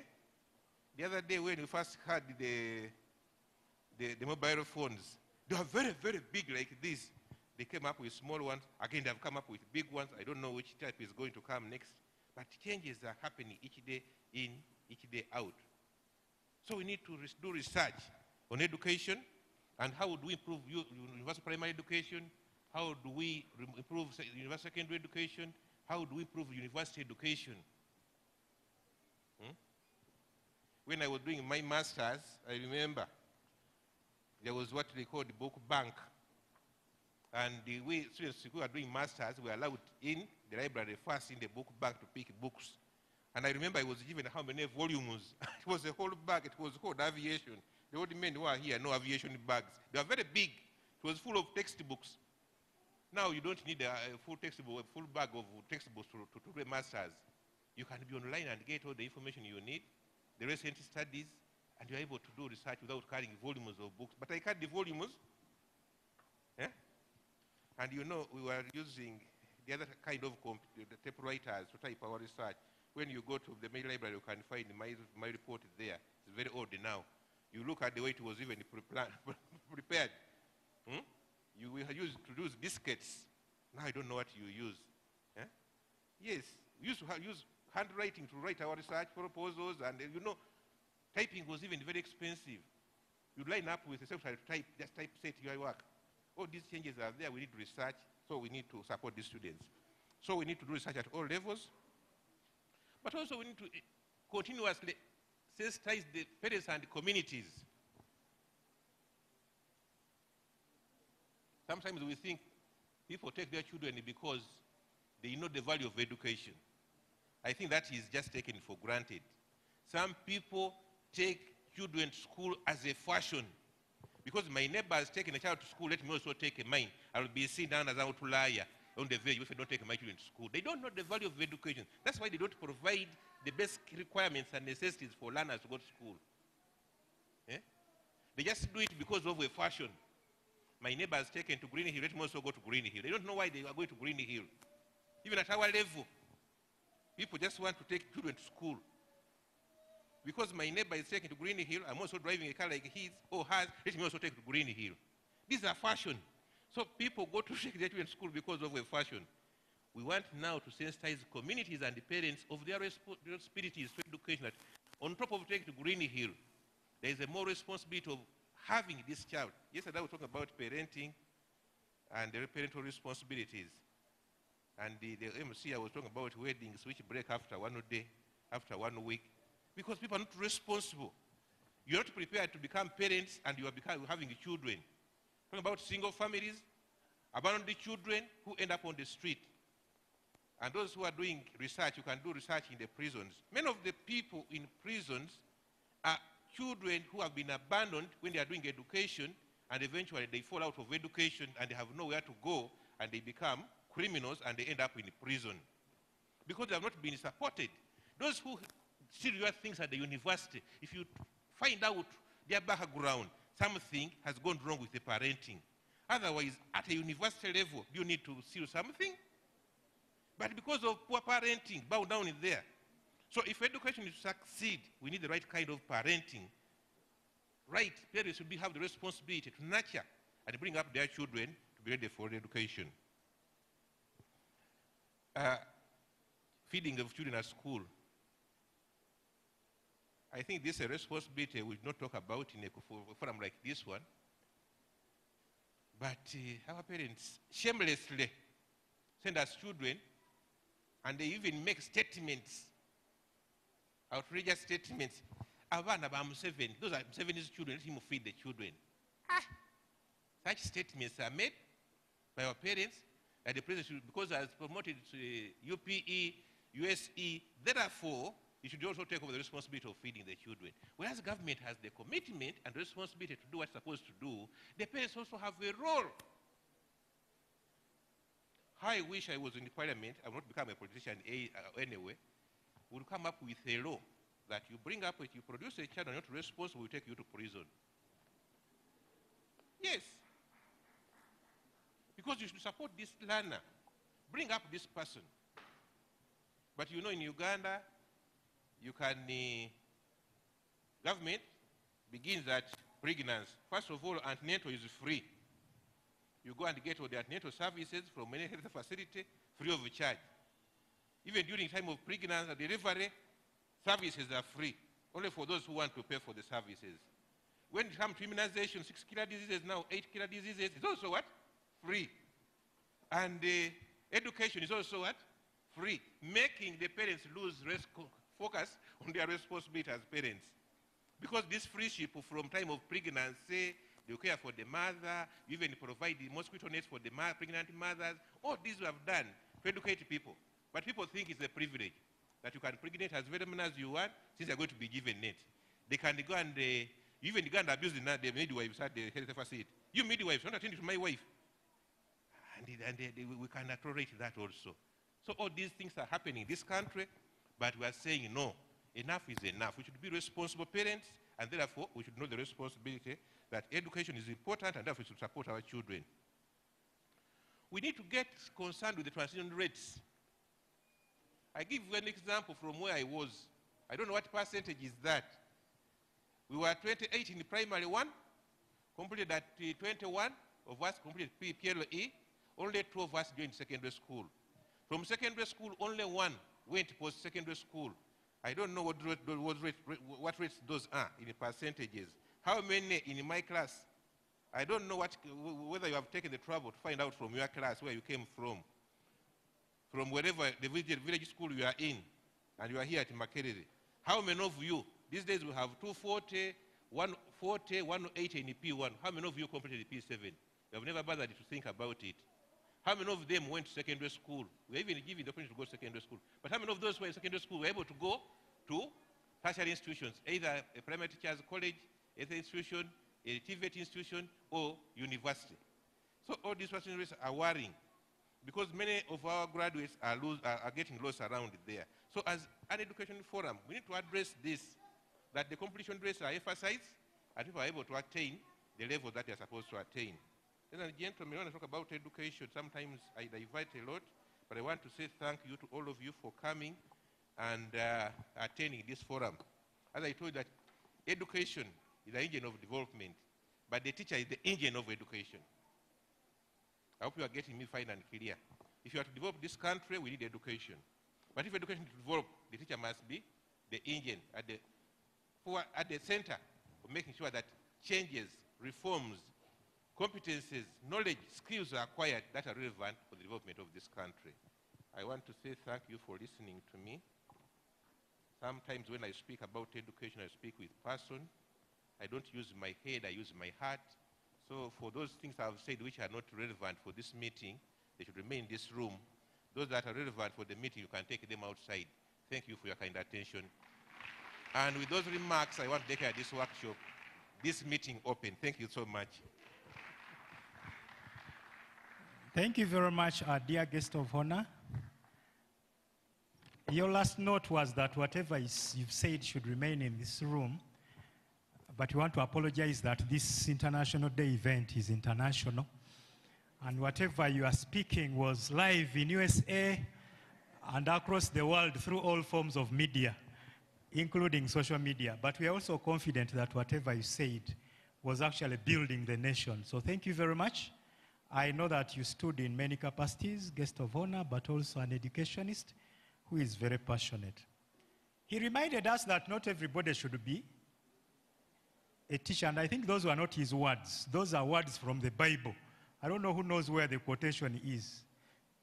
The other day when we first had the mobile phones, they were very, very big like this. They came up with small ones. Again, they've come up with big ones. I don't know which type is going to come next. But changes are happening each day in, each day out. So we need to do research on education and how do we improve universal primary education? How do we improve universal secondary education? How do we improve university education? When I was doing my master's, I remember there was what they called the book bank. And the way students who are doing masters were allowed in the library first in the book bag to pick books. And I remember I was given how many volumes. It was a whole bag. It was called aviation. The old men who are here know aviation bags. They are very big. It was full of textbooks. Now you don't need a full textbook, a full bag of textbooks to do a master's. You can be online and get all the information you need, the recent studies, and you're able to do research without carrying volumes of books. But I carried the volumes. Eh? And you know, we were using the other kind of typewriters to type our research. When you go to the main library, you can find my report there. It's very old now. You look at the way it was even prepared. You will use to use diskettes. Now I don't know what you use. Eh? Yes, we used to use handwriting to write our research proposals, and you know, typing was even very expensive. You line up with a secretary to type, just typeset your work. All these changes are there. We need research, so we need to support the students. So we need to do research at all levels. But also we need to continuously sensitize the parents and communities. Sometimes we think people take their children because they know the value of education. I think that is just taken for granted. Some people take children to school as a fashion. Because my neighbor has taken a child to school, let me also take mine. I will be seen down as an outlier on the village if I don't take my children to school. They don't know the value of education. That's why they don't provide the basic requirements and necessities for learners to go to school. Eh? They just do it because of a fashion. My neighbor has taken to Green Hill, let me also go to Green Hill. They don't know why they are going to Green Hill. Even at our level, People just want to take children to school. Because my neighbor is taking to Green Hill, I'm also driving a car like his or hers, let me also take to Green Hill. These are fashion. So people go to take their children to school because of a fashion. We want now to sensitize communities and the parents of their responsibilities to education. That on top of taking to Green Hill, there is a more responsibility of having this child. Yesterday we were talking about parenting and the parental responsibilities. And the MC, I was talking about weddings which break after 1 day, after 1 week, because people are not responsible. You're not prepared to become parents and you are having children. Talking about single families, abandoned children who end up on the street. And those who are doing research, you can do research in the prisons. Many of the people in prisons are children who have been abandoned when they are doing education, and eventually they fall out of education and they have nowhere to go, and they become criminals and they end up in prison because they have not been supported. Those who serious things at the university, if you find out their background, something has gone wrong with the parenting. Otherwise, at a university level, you need to see something. But because of poor parenting, bow down in there. So if education is to succeed, we need the right kind of parenting. Right, parents should have the responsibility to nurture and bring up their children to be ready for education. Feeding of children at school. I think this is a responsibility we will not talk about in a forum like this one. But our parents shamelessly send us children, and they even make statements, outrageous statements. Abana ba Museveni, those are Museveni's children, let him feed the children. Such statements are made by our parents, and the president should, because as promoted UPE, USE, therefore, you should also take over the responsibility of feeding the children. Whereas government has the commitment and responsibility to do what it's supposed to do, the parents also have a role. I wish I was in the parliament, I would not become a politician anyway, would come up with a law that you bring up, if you produce a child and not responsible, we take you to prison. Yes. Because you should support this learner. Bring up this person. But you know, in Uganda, you can, government begins at pregnancy. First of all, antenatal is free. You go and get all the antenatal services from any health facility free of charge. Even during time of pregnancy and delivery, services are free, only for those who want to pay for the services. When it comes to immunization, 6 killer diseases, now 8 killer diseases, it's also what? Free. And education is also what? Free, making the parents lose focus on their responsibility as parents. Because this freeship from time of pregnancy, they care for the mother, you even provide the mosquito nets for the pregnant mothers, all these we have done to educate people. But people think it's a privilege that you can pregnate as very many as you want, since you're going to be given net. They can go and, even go and abuse the midwives at the health facility. You midwives, don't attend to my wife. And we can tolerate that also. So all these things are happening in this country, but we are saying no, enough is enough. We should be responsible parents, and therefore we should know the responsibility that education is important, and therefore we should support our children. We need to get concerned with the transition rates. I give you an example from where I was. I don't know what percentage is that. We were 28 in primary 1, completed at 21 of us completed PLE, only 2 of us joined secondary school. From secondary school, only 1 went post-secondary school. I don't know what rates those are in percentages. How many in my class? I don't know whether you have taken the trouble to find out from your class where you came from wherever the village school you are in, and you are here at Makerere. How many of you, these days we have 240, 140, 180 in P1. How many of you completed P7? You have never bothered to think about it. How many of them went to secondary school? We even given the opportunity to go to secondary school. But how many of those who were in secondary school were able to go to tertiary institutions, either a primary teacher's college, either institution, a TVET institution, or university? So all these percentages are worrying, because many of our graduates are getting lost around there. So as an education forum, we need to address this, that the completion rates are emphasized, and people are able to attain the level that they are supposed to attain. Ladies and gentlemen, when I talk about education, sometimes I divert a lot, but I want to say thank you to all of you for coming. and attending this forum. As I told you, that education is the engine of development, but the teacher is the engine of education. I hope you are getting me fine and clear. If you are to develop this country, we need education. But if education is to develop, the teacher must be the engine at the center of making sure that changes, reforms, competences, knowledge, skills are acquired that are relevant for the development of this country. I want to say thank you for listening to me. Sometimes when I speak about education, I speak with passion. I don't use my head, I use my heart. So for those things I've said which are not relevant for this meeting, they should remain in this room. Those that are relevant for the meeting, you can take them outside. Thank you for your kind attention. And with those remarks, I want to declare this workshop, this meeting open. Thank you so much. Thank you very much, our dear guest of honor. Your last note was that whatever you've said should remain in this room, but we want to apologize that this International Day event is international, and whatever you are speaking was live in USA and across the world through all forms of media, including social media. But we are also confident that whatever you said was actually building the nation. So thank you very much. I know that you stood in many capacities, guest of honor, but also an educationist who is very passionate. He reminded us that not everybody should be a teacher, and I think those were not his words. Those are words from the Bible. I don't know who knows where the quotation is.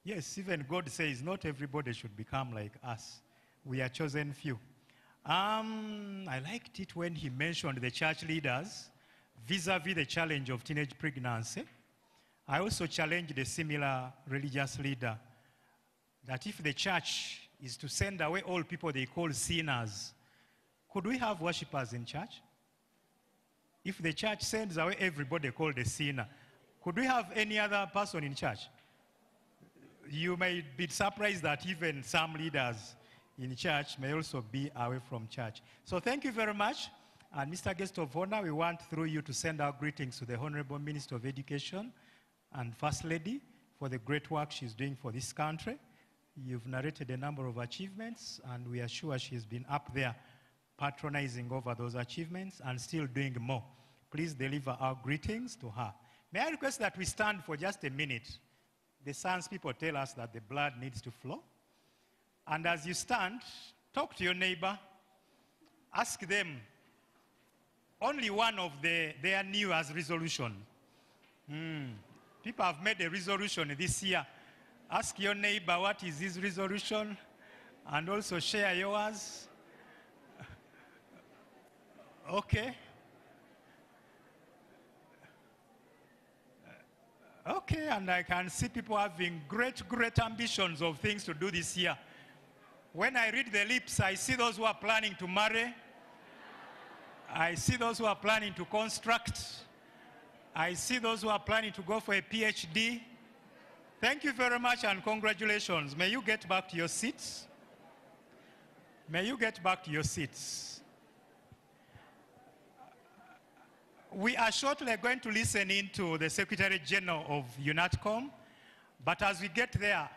Yes, even God says not everybody should become like us. We are chosen few. I liked it when he mentioned the church leaders vis-a-vis the challenge of teenage pregnancy. I also challenged a similar religious leader that if the church is to send away all people they call sinners, could we have worshippers in church? If the church sends away everybody called a sinner, could we have any other person in church? You may be surprised that even some leaders in church may also be away from church. So thank you very much. And Mr. Guest of Honor, we want through you to send our greetings to the Honorable Minister of Education and First Lady for the great work she's doing for this country. You've narrated a number of achievements, and we are sure she's been up there patronizing over those achievements and still doing more. Please deliver our greetings to her. May I request that we stand for just a minute? The science people tell us that the blood needs to flow. And as you stand, talk to your neighbor. Ask them only one of their New Year's resolution. People have made a resolution this year. Ask your neighbor what is his resolution, and also share yours. Okay. Okay, and I can see people having great ambitions of things to do this year. When I read the lips, I see those who are planning to marry. I see those who are planning to construct. I see those who are planning to go for a PhD. Thank you very much and congratulations. May you get back to your seats. May you get back to your seats. We are shortly going to listen into the Secretary General of UNATCOM, but as we get there,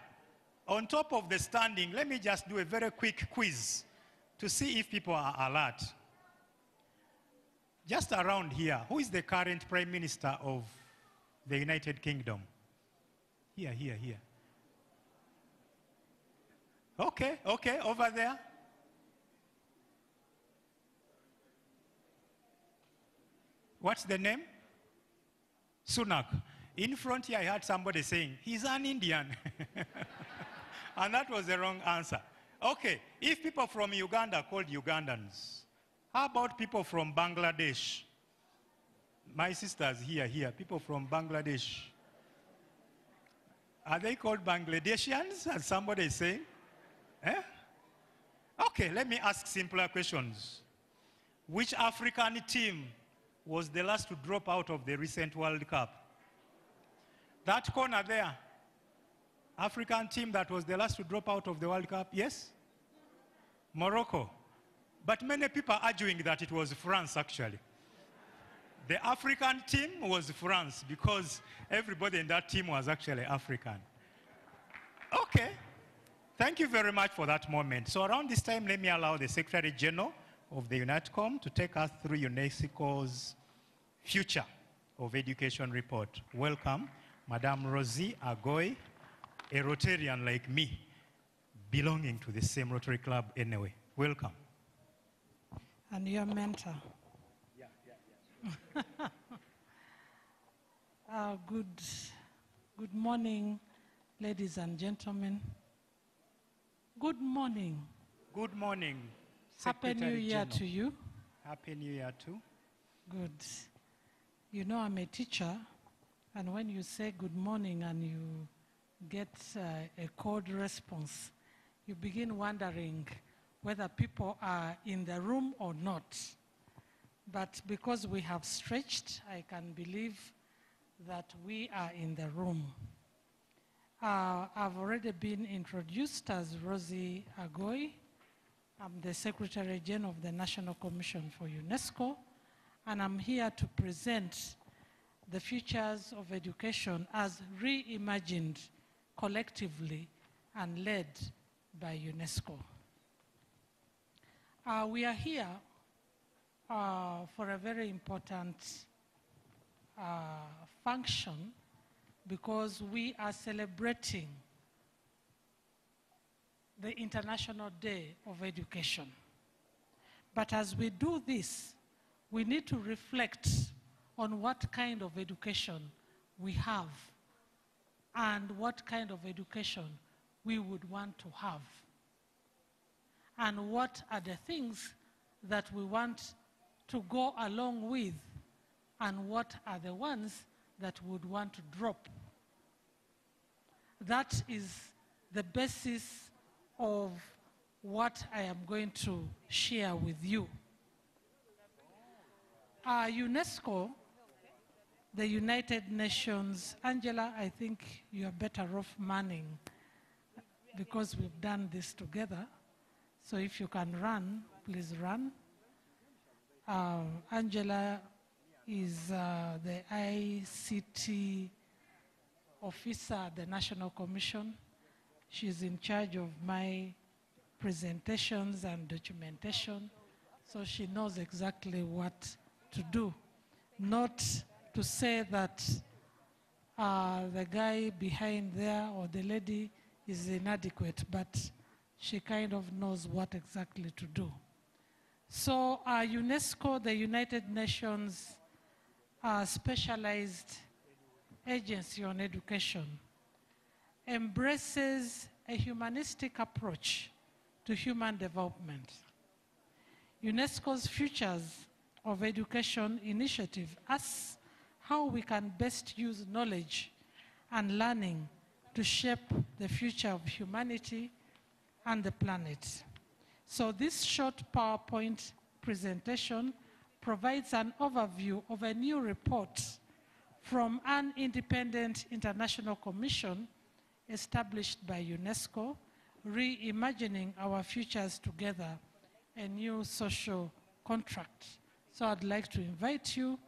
on top of the standing, let me just do a very quick quiz to see if people are alert. Just around here, who is the current Prime Minister of the United Kingdom? Here. Okay, over there. What's the name? Sunak. In front here, I heard somebody saying, he's an Indian. And that was the wrong answer. Okay, if people from Uganda are called Ugandans, how about people from Bangladesh? My sisters here, people from Bangladesh. Are they called Bangladeshians, as somebody is saying? Okay, let me ask simpler questions. Which African team was the last to drop out of the recent World Cup? That corner there, African team that was the last to drop out of the World Cup, yes? Morocco. But many people are arguing that it was France, actually. The African team was France because everybody in that team was actually African. Okay, Thank you very much for that moment. So around this time, let me allow the Secretary General of the UNATCOM to take us through UNESCO's Future of Education report. Welcome, Madame Rosie Agoy, a Rotarian like me, belonging to the same Rotary Club anyway. Welcome. And your mentor. Good morning, ladies and gentlemen. Good morning. Good morning, Happy New Secretary Year General. to you. Happy New Year too. Good. You know, I'm a teacher, and when you say good morning and you get a cold response, you begin wondering whether people are in the room or not. But because we have stretched, I can believe that we are in the room. I've already been introduced as Rosie Agoy. I'm the Secretary General of the National Commission for UNESCO, and I'm here to present the futures of education as reimagined collectively and led by UNESCO. We are here for a very important function because we are celebrating the International Day of Education. But as we do this, we need to reflect on what kind of education we have and what kind of education we would want to have. And what are the things that we want to go along with, and what are the ones that we would want to drop. That is the basis of what I am going to share with you. UNESCO, the United Nations, Angela, I think you are better off manning because we've done this together. So if you can run, please run. Angela is the ICT officer at the National Commission. She's in charge of my presentations and documentation, so she knows exactly what to do. Not to say that the guy behind there or the lady is inadequate, but she kind of knows what exactly to do. So UNESCO, the United Nations specialized agency on education, embraces a humanistic approach to human development. UNESCO's Futures of Education initiative asks how we can best use knowledge and learning to shape the future of humanity and the planet. So this short PowerPoint presentation provides an overview of a new report from an independent international commission established by UNESCO, Reimagining Our Futures Together, a new social contract. So I'd like to invite you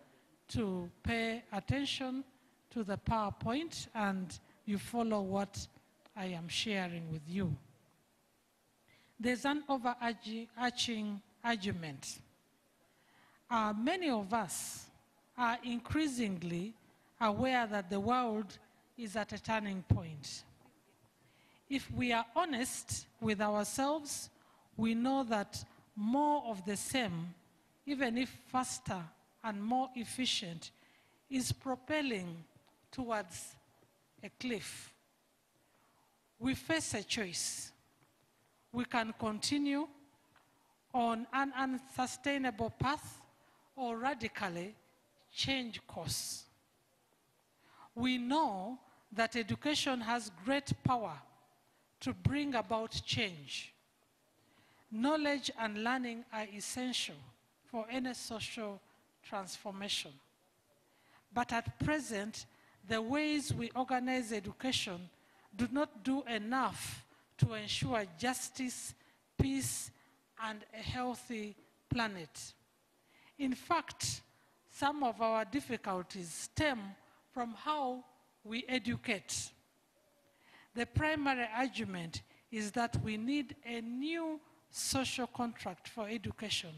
to pay attention to the PowerPoint and you follow what I am sharing with you. There's an overarching argument. Many of us are increasingly aware that the world is at a turning point. If we are honest with ourselves, we know that more of the same, even if faster and more efficient, is propelling towards a cliff. We face a choice. We can continue on an unsustainable path or radically change course. We know that education has great power to bring about change. Knowledge and learning are essential for any social transformation. But at present, the ways we organize education do not do enough to ensure justice, peace, and a healthy planet. In fact, some of our difficulties stem from how we educate. The primary argument is that we need a new social contract for education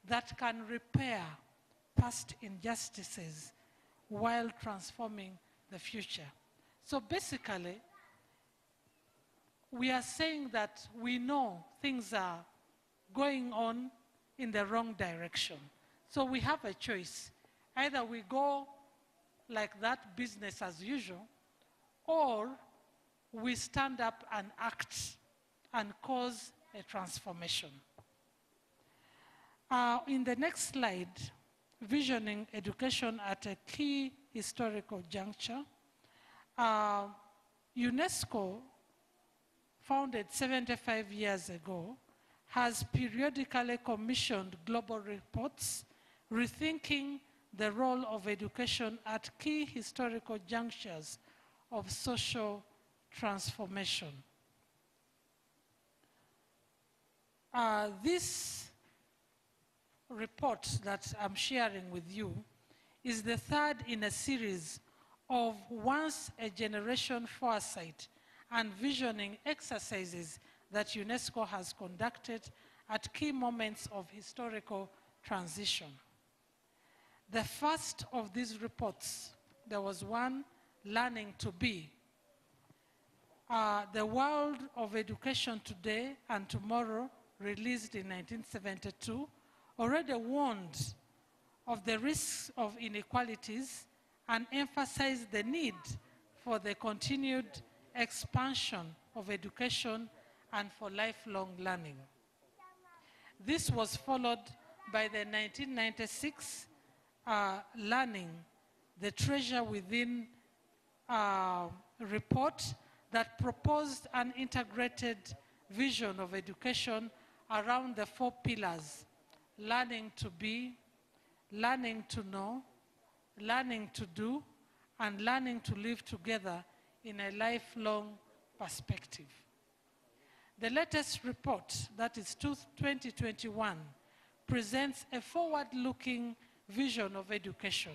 that can repair past injustices while transforming the future. So basically, we are saying that we know things are going on in the wrong direction. So we have a choice. Either we go like that, business as usual, or we stand up and act and cause a transformation. In the next slide, visioning education at a key historical juncture, UNESCO, founded 75 years ago, has periodically commissioned global reports rethinking the role of education at key historical junctures of social transformation. This report that I'm sharing with you is the third in a series of once-a-generation foresight and visioning exercises that UNESCO has conducted at key moments of historical transition. The first of these reports, there was one, Learning to Be. The World of Education Today and Tomorrow, released in 1972, already warned of the risks of inequalities and emphasized the need for the continued expansion of education and for lifelong learning. This was followed by the 1996 Learning, the Treasure Within report that proposed an integrated vision of education around the 4 pillars: learning to be, learning to know, learning to do, and learning to live together in a lifelong perspective. The latest report, that is 2021, presents a forward-looking vision of education.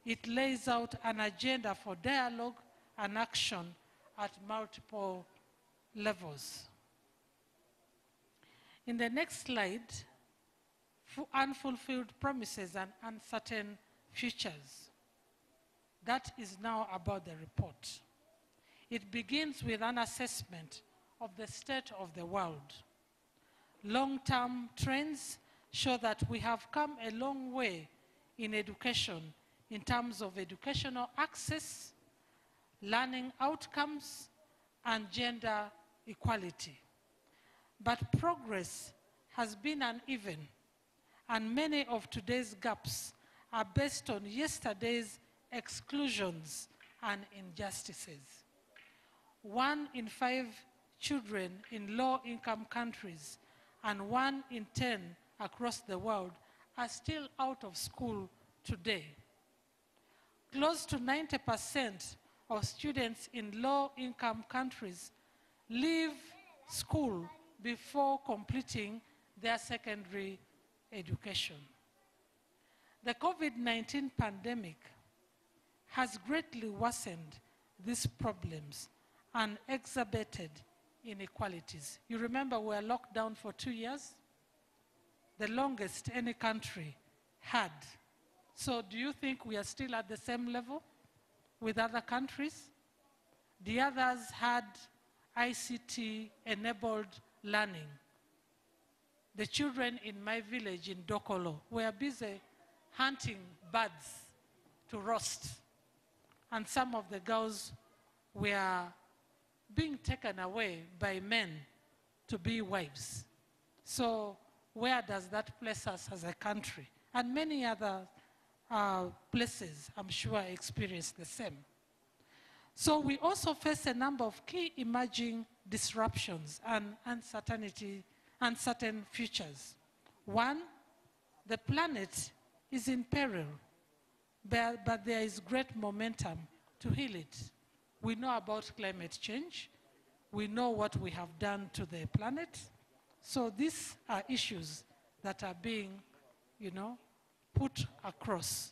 It lays out an agenda for dialogue and action at multiple levels. In the next slide, unfulfilled promises and uncertain futures. That is now about the report. It begins with an assessment of the state of the world. Long-term trends show that we have come a long way in education in terms of educational access, learning outcomes, and gender equality. But progress has been uneven, and many of today's gaps are based on yesterday's exclusions and injustices. 1 in 5 children in low-income countries and 1 in 10 across the world are still out of school today. Close to 90% of students in low-income countries leave school before completing their secondary education. The COVID-19 pandemic has greatly worsened these problems and exacerbated inequalities. You remember we were locked down for 2 years? The longest any country had. So do you think we are still at the same level with other countries? The others had ICT-enabled learning. The children in my village in Dokolo were busy hunting birds to roast. And some of the girls were being taken away by men to be wives. So where does that place us as a country? And many other places, I'm sure, experience the same. So we also face a number of key emerging disruptions and uncertain futures. One, the planet is in peril, but there is great momentum to heal it. We know about climate change. We know what we have done to the planet. So these are issues that are being, put across.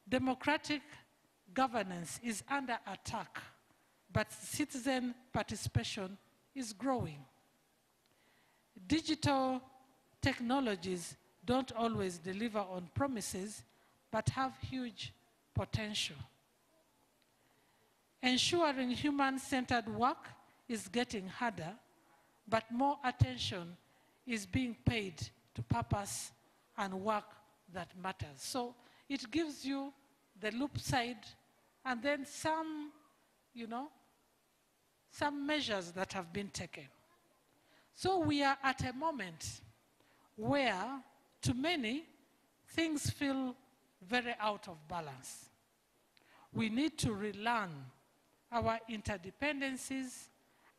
Democratic governance is under attack, but citizen participation is growing. Digital technologies don't always deliver on promises, but have huge potential. Ensuring human-centered work is getting harder, but more attention is being paid to purpose and work that matters. So it gives you the loop side and then some, some measures that have been taken. So we are at a moment where, to many, things feel very out of balance. We need to relearn our interdependencies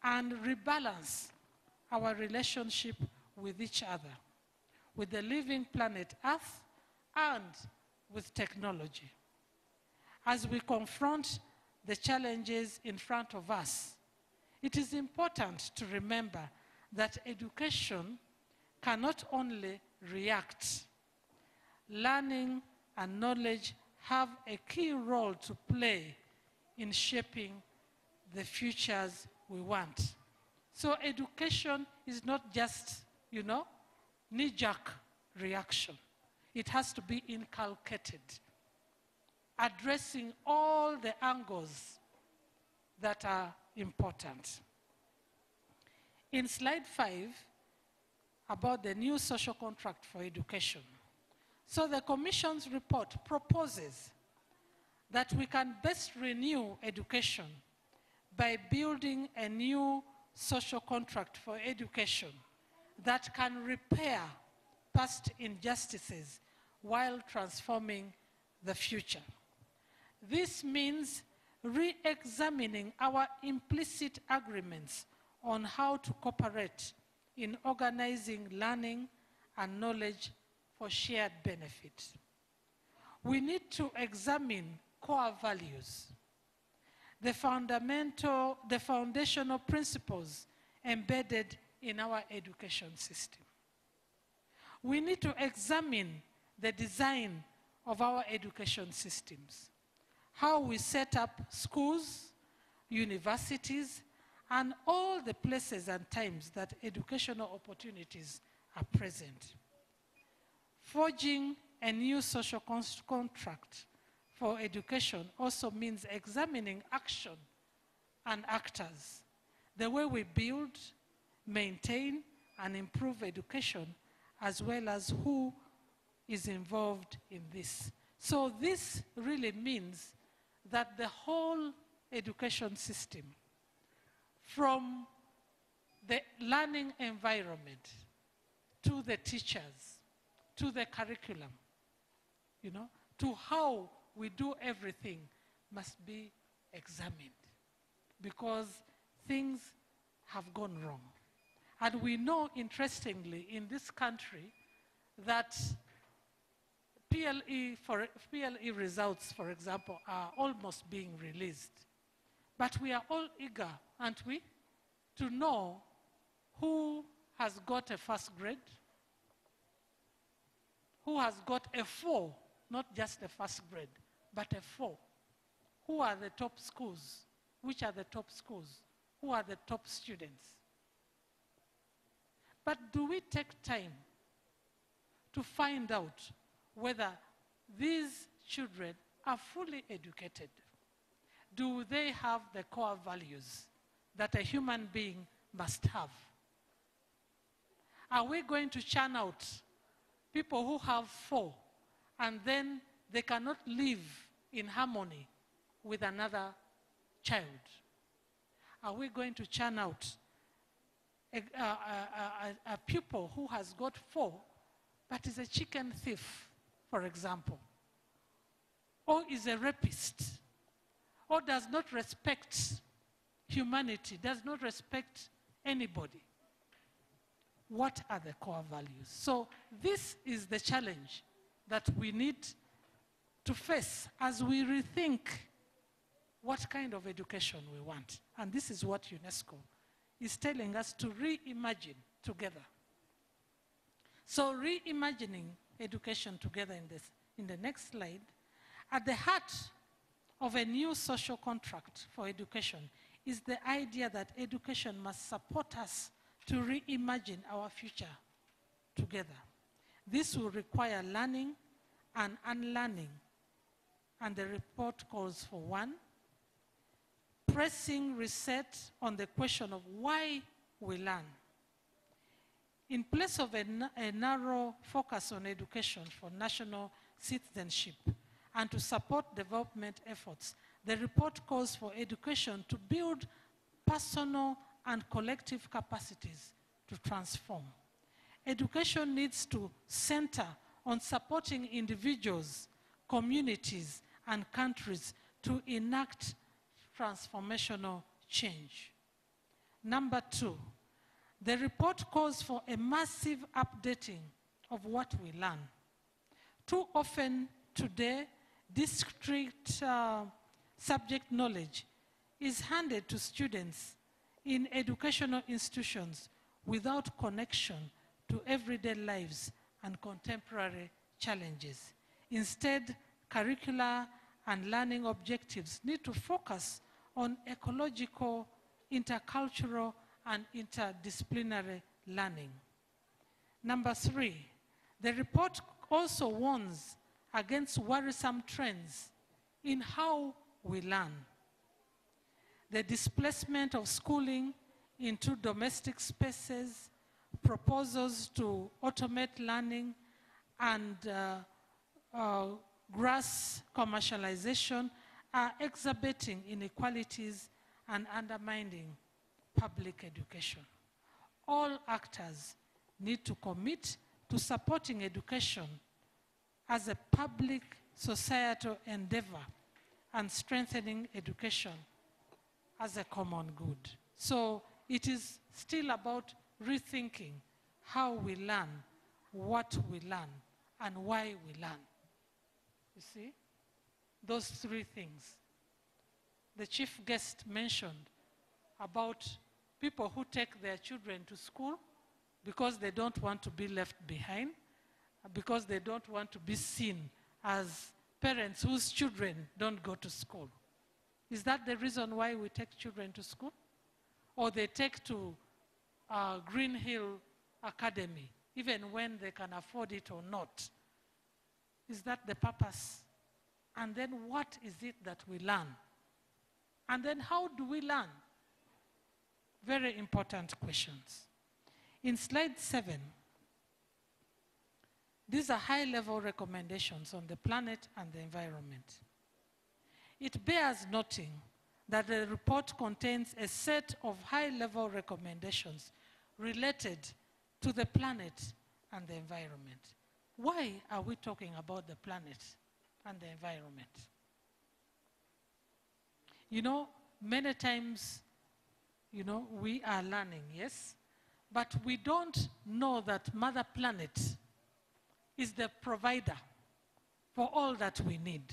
and rebalance our relationship with each other, with the living planet Earth, and with technology. As we confront the challenges in front of us, it is important to remember that education cannot only react. Learning and knowledge have a key role to play in shaping the futures we want. So education is not just, knee-jerk reaction. It has to be inculcated, addressing all the angles that are important. In slide 5, about the new social contract for education. So the Commission's report proposes that we can best renew education by building a new social contract for education that can repair past injustices while transforming the future. This means re-examining our implicit agreements on how to cooperate in organizing learning and knowledge for shared benefit. We need to examine core values, the foundational principles embedded in our education system. We need to examine the design of our education systems, how we set up schools, universities, and all the places and times that educational opportunities are present. Forging a new social contract for education also means examining action and actors, the way we build, maintain, and improve education, as well as who is involved in this. So this really means that the whole education system, from the learning environment to the teachers, to the curriculum, to how we do everything, must be examined, because things have gone wrong. And we know, interestingly, in this country, that PLE results, for example, are almost being released. But we are all eager, aren't we, to know who has got a first grade, who has got a 4, not just a first grade, but a 4. Who are the top schools? Which are the top schools? Who are the top students? But do we take time to find out whether these children are fully educated? Do they have the core values that a human being must have? Are we going to churn out people who have 4 and then they cannot live in harmony with another child? Are we going to churn out a pupil who has got 4 but is a chicken thief, for example, or is a rapist, or does not respect humanity, does not respect anybody? What are the core values? So this is the challenge that we need to face as we rethink what kind of education we want. And this is what UNESCO is telling us to reimagine together. So reimagining education together in the next slide, at the heart of a new social contract for education is the idea that education must support us to reimagine our future together. This will require learning and unlearning, and the report calls for one, pressing reset on the question of why we learn. In place of a narrow focus on education for national citizenship and to support development efforts, the report calls for education to build personal and collective capacities to transform. Education needs to center on supporting individuals, communities, and countries to enact transformational change. Number two, the report calls for a massive updating of what we learn. Too often today, discrete subject knowledge is handed to students in educational institutions without connection to everyday lives and contemporary challenges. Instead, curricular and learning objectives need to focus on ecological, intercultural, and interdisciplinary learning. Number three, the report also warns against worrisome trends in how we learn. The displacement of schooling into domestic spaces, proposals to automate learning, and grass commercialization are exacerbating inequalities and undermining public education. All actors need to commit to supporting education as a public societal endeavor and strengthening education as a common good. So it is still about rethinking how we learn, what we learn, and why we learn. You see? Those three things. The chief guest mentioned about people who take their children to school because they don't want to be left behind, because they don't want to be seen as parents whose children don't go to school. Is that the reason why we take children to school? Or they take to Green Hill Academy, even when they can afford it or not? Is that the purpose? And then what is it that we learn? And then how do we learn? Very important questions. In slide 7, these are high-level recommendations on the planet and the environment. It bears noting that the report contains a set of high-level recommendations related to the planet and the environment. Why are we talking about the planet and the environment? You know, many times, you know, we are learning, yes, but we don't know that Mother Planet is the provider for all that we need.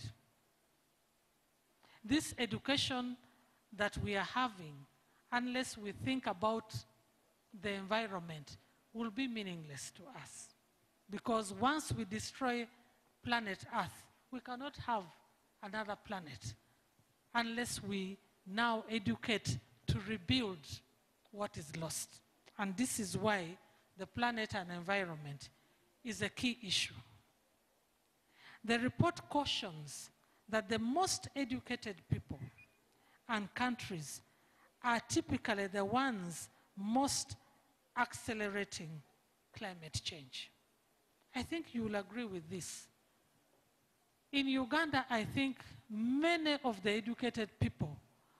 This education that we are having, unless we think about the environment, will be meaningless to us. Because once we destroy planet Earth, we cannot have another planet unless we now educate to rebuild what is lost. And this is why the planet and environment is a key issue. The report cautions that the most educated people and countries are typically the ones most accelerating climate change. I think you will agree with this. In Uganda, I think many of the educated people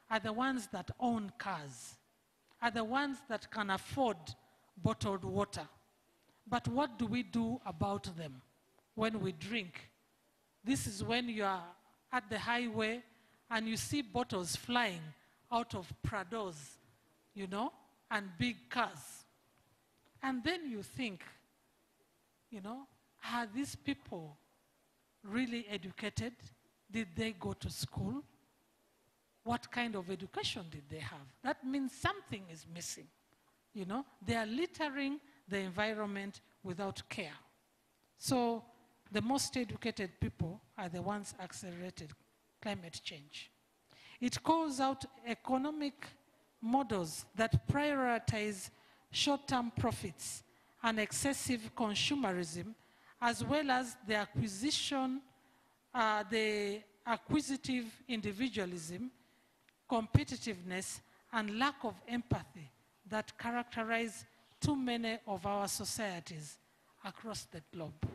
are the ones that own cars, are the ones that can afford bottled water. But what do we do about them when we drink? This is when you are at the highway and you see bottles flying out of Prados, you know, and big cars. And then you think, you know, are these people really educated? Did they go to school? What kind of education did they have? That means something is missing. You know, they are littering the environment without care. So the most educated people are the ones accelerated climate change. It calls out economic models that prioritize short-term profits and excessive consumerism, as well as the acquisitive individualism, competitiveness, and lack of empathy that characterize too many of our societies across the globe.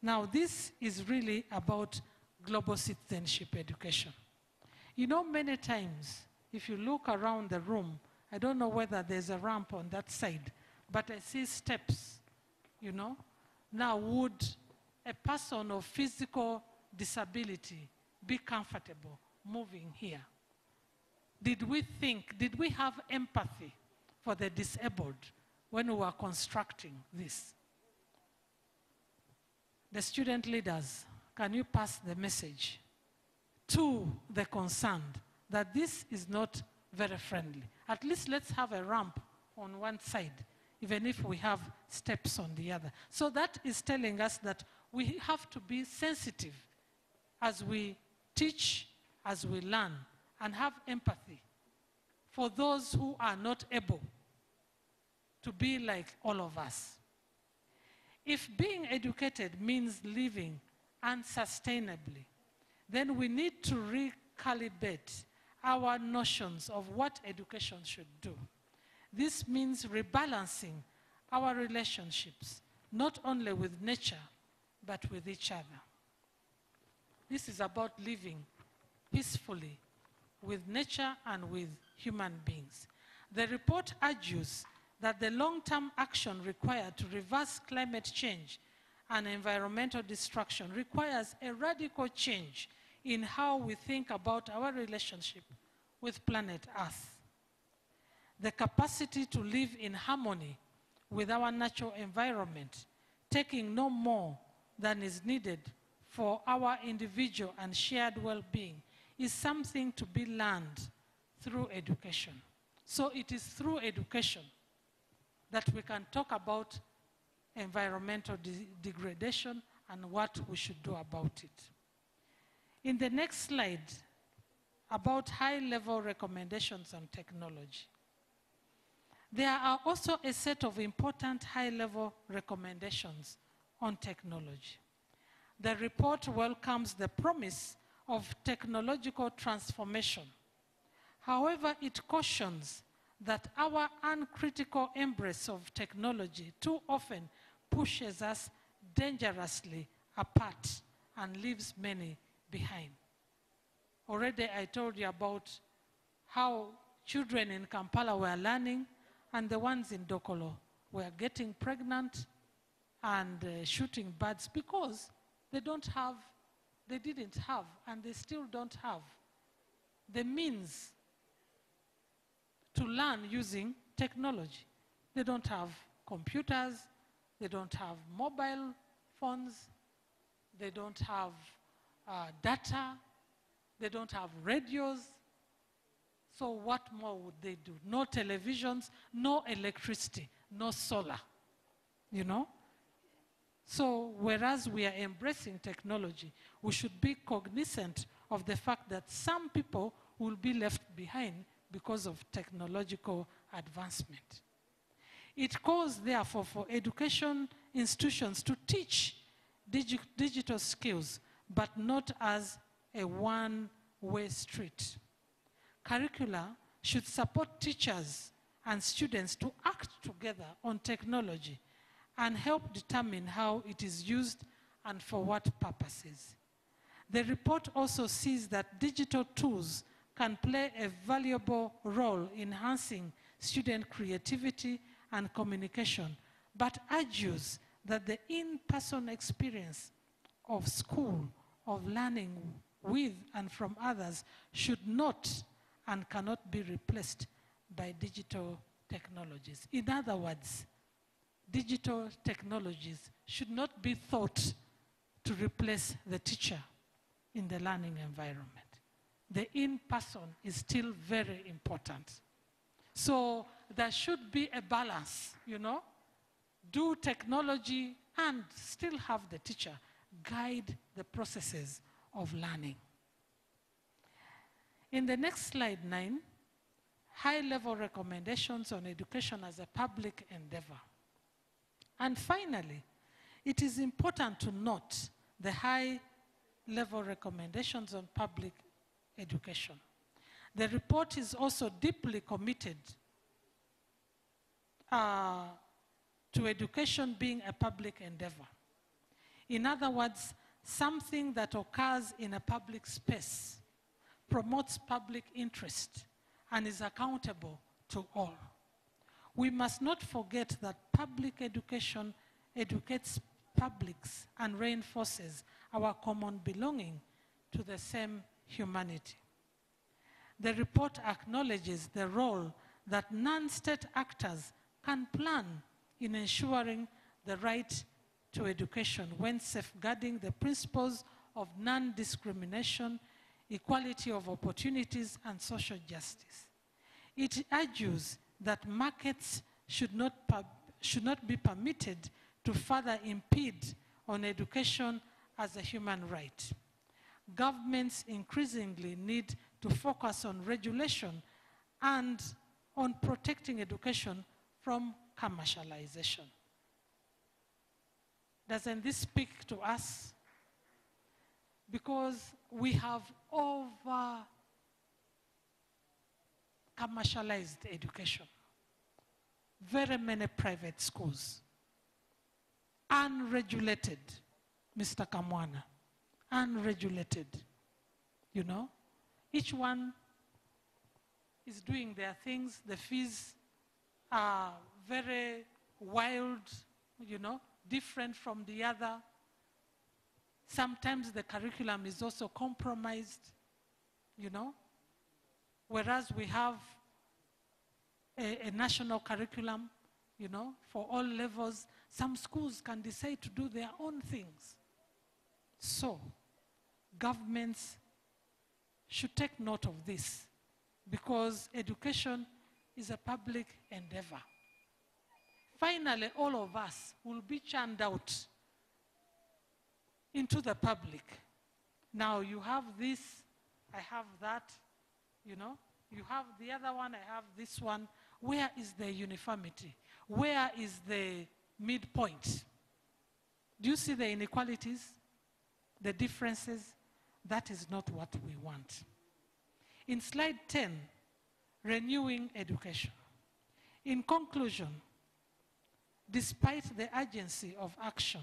Now, this is really about global citizenship education. You know, many times, if you look around the room, I don't know whether there's a ramp on that side, but I see steps, you know. Now, would a person of physical disability be comfortable moving here? Did we have empathy for the disabled when we were constructing this? The student leaders, can you pass the message to the concerned that this is not very friendly? At least let's have a ramp on one side, even if we have steps on the other. So that is telling us that we have to be sensitive as we teach, as we learn, and have empathy for those who are not able to be like all of us. If being educated means living unsustainably, then we need to recalibrate our notions of what education should do. This means rebalancing our relationships, not only with nature, but with each other. This is about living peacefully with nature and with human beings. The report argues that the long-term action required to reverse climate change and environmental destruction requires a radical change in how we think about our relationship with planet Earth. The capacity to live in harmony with our natural environment, taking no more than is needed for our individual and shared well-being, is something to be learned through education. So it is through education that we can talk about environmental degradation and what we should do about it. In the next slide, about high-level recommendations on technology. There are also a set of important high-level recommendations on technology. The report welcomes the promise of technological transformation. However, it cautions that our uncritical embrace of technology too often pushes us dangerously apart and leaves many behind. Already I told you about how children in Kampala were learning and the ones in Dokolo were getting pregnant and shooting birds because they didn't have, and they still don't have the means to learn using technology. They don't have computers, they don't have mobile phones, they don't have data, they don't have radios. So what more would they do? No televisions, no electricity, no solar, you know? So whereas we are embracing technology, we should be cognizant of the fact that some people will be left behind because of technological advancement. It calls, therefore, for education institutions to teach digital skills, but not as a one-way street. Curricula should support teachers and students to act together on technology and help determine how it is used and for what purposes. The report also sees that digital tools can play a valuable role in enhancing student creativity and communication, but argues that the in-person experience of school, of learning with and from others, should not and cannot be replaced by digital technologies. In other words, digital technologies should not be thought to replace the teacher in the learning environment. The in-person is still very important. So there should be a balance, you know? Do technology and still have the teacher guide the processes of learning. In the next slide 9, high-level recommendations on education as a public endeavor. And finally, it is important to note the high-level recommendations on public education. The report is also deeply committed to education being a public endeavor. In other words, something that occurs in a public space, promotes public interest, and is accountable to all. We must not forget that public education educates publics and reinforces our common belonging to the same humanity. The report acknowledges the role that non-state actors can plan in ensuring the right to education when safeguarding the principles of non-discrimination, equality of opportunities, and social justice. It argues that markets should not be permitted to further impede on education as a human right. Governments increasingly need to focus on regulation and on protecting education from commercialization. Doesn't this speak to us? Because we have over commercialized education. Very many private schools. Unregulated, Mr. Kamwana. Unregulated. You know? Each one is doing their things. The fees are very wild, you know, different from the other. Sometimes the curriculum is also compromised, you know. Whereas we have a national curriculum, you know, for all levels, some schools can decide to do their own things. So, governments should take note of this because education is a public endeavor. Finally, all of us will be churned out into the public. Now you have this, I have that, you know. You have the other one, I have this one. Where is the uniformity? Where is the midpoint? Do you see the inequalities, the differences? That is not what we want. In slide 10, renewing education. In conclusion, despite the urgency of action,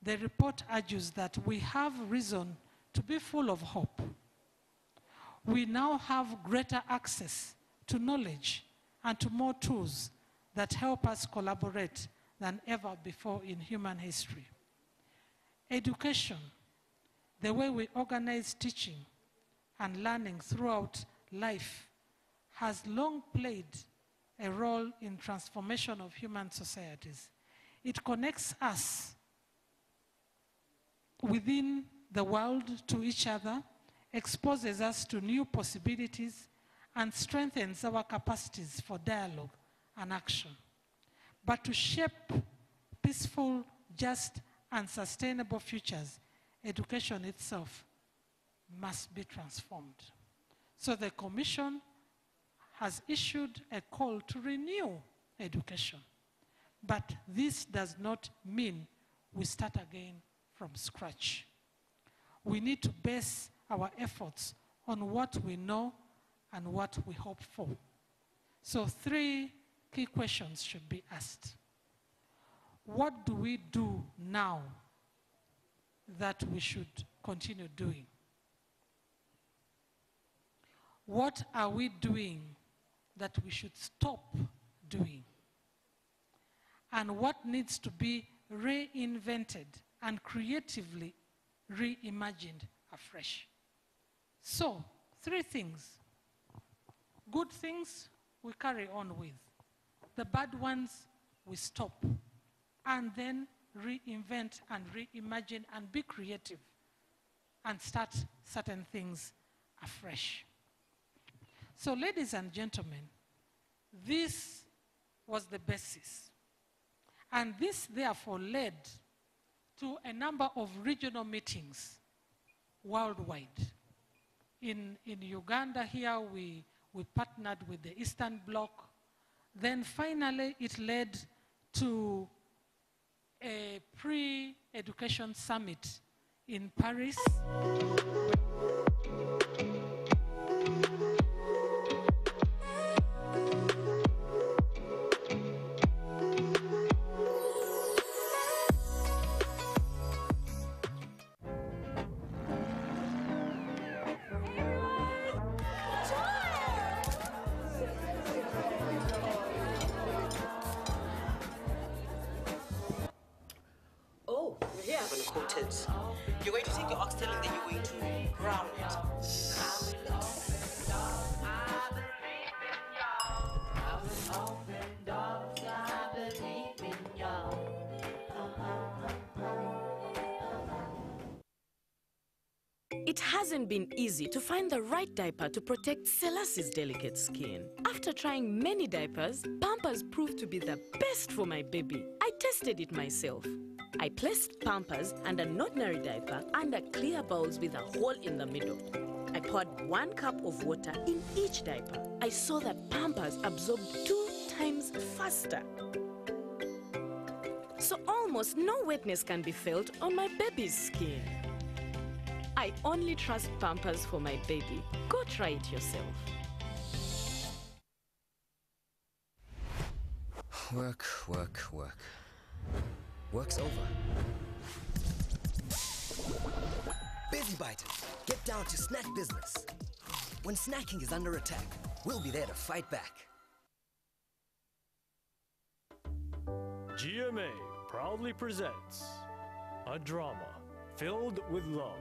the report argues that we have reason to be full of hope. We now have greater access to knowledge and to more tools that help us collaborate than ever before in human history. Education, the way we organize teaching and learning throughout life, has long played a role in transformation of human societies. It connects us within the world to each other, exposes us to new possibilities, and strengthens our capacities for dialogue and action. But to shape peaceful, just, and sustainable futures, education itself must be transformed. So the Commission has issued a call to renew education. But this does not mean we start again from scratch. We need to base our efforts on what we know and what we hope for. So 3 key questions should be asked. What do we do now that we should continue doing? What are we doing that we should stop doing? And what needs to be reinvented and creatively reimagined afresh? So, 3 things. Good things we carry on with. The bad ones we stop. And then reinvent and reimagine and be creative and start certain things afresh. So, ladies and gentlemen, this was the basis. And this, therefore, led to a number of regional meetings worldwide. In Uganda here, we partnered with the Eastern Bloc. Then finally, it led to a pre-education summit in Paris. Oh, you're here, having a coated. You're going to take your oxtail and then you're going to brown it. It hasn't been easy to find the right diaper to protect Celassi's delicate skin. After trying many diapers, Pampers proved to be the best for my baby. I tested it myself. I placed Pampers and an ordinary diaper under clear bowls with a hole in the middle. I poured 1 cup of water in each diaper. I saw that Pampers absorbed 2 times faster. So almost no wetness can be felt on my baby's skin. I only trust Pampers for my baby. Go try it yourself. Work, work, work. Work's over. Busy Biters, get down to snack business. When snacking is under attack, we'll be there to fight back. GMA proudly presents a drama filled with love,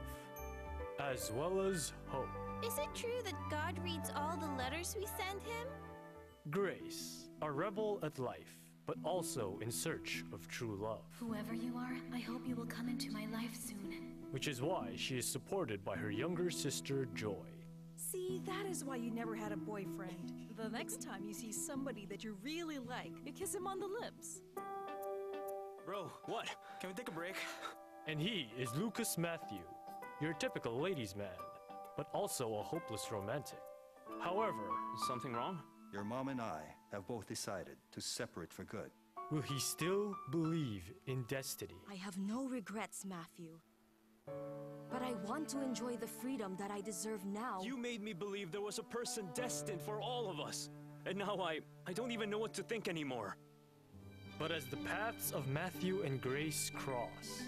as well as hope. Is it true that God reads all the letters we send him? Grace, a rebel at life, but also in search of true love, Whoever you are, I hope you will come into my life soon. which is why she is supported by her younger sister, Joy. See, that is why you never had a boyfriend. The next time you see somebody that you really like, you kiss him on the lips. Bro, what? Can we take a break? And he is Lucas Matthew, your typical ladies' man, but also a hopeless romantic. However, Is something wrong? Your mom and I have both decided to separate for good. will he still believe in destiny? I have no regrets, Matthew. But I want to enjoy the freedom that I deserve now. You made me believe there was a person destined for all of us. And now I don't even know what to think anymore. But as the paths of Matthew and Grace cross,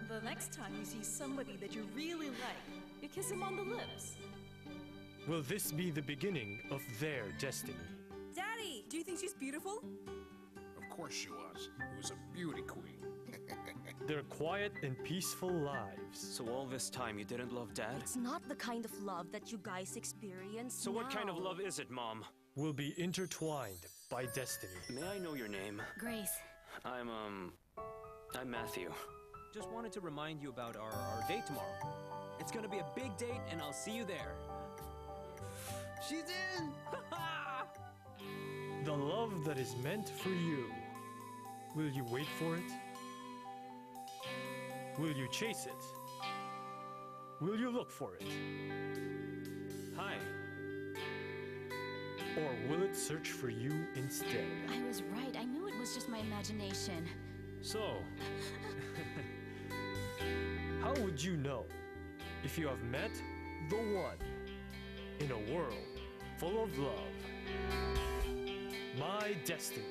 The next time you see somebody that you really like, you kiss him on the lips. will this be the beginning of their destiny? Daddy, do you think she's beautiful? Of course she was. It was a beauty queen. Their quiet and peaceful lives. So all this time you didn't love Dad? It's not the kind of love that you guys experience So what kind of now. love is it, Mom? Will be intertwined by destiny. May I know your name? Grace. I'm Matthew. Just wanted to remind you about our date tomorrow. It's gonna be a big date, and I'll see you there. She's in! The love that is meant for you. Will you wait for it? Will you chase it? Will you look for it? Hi. Or will it search for you instead? I was right. I knew it was just my imagination. So, how would you know if you have met the one in a world full of love? My destiny.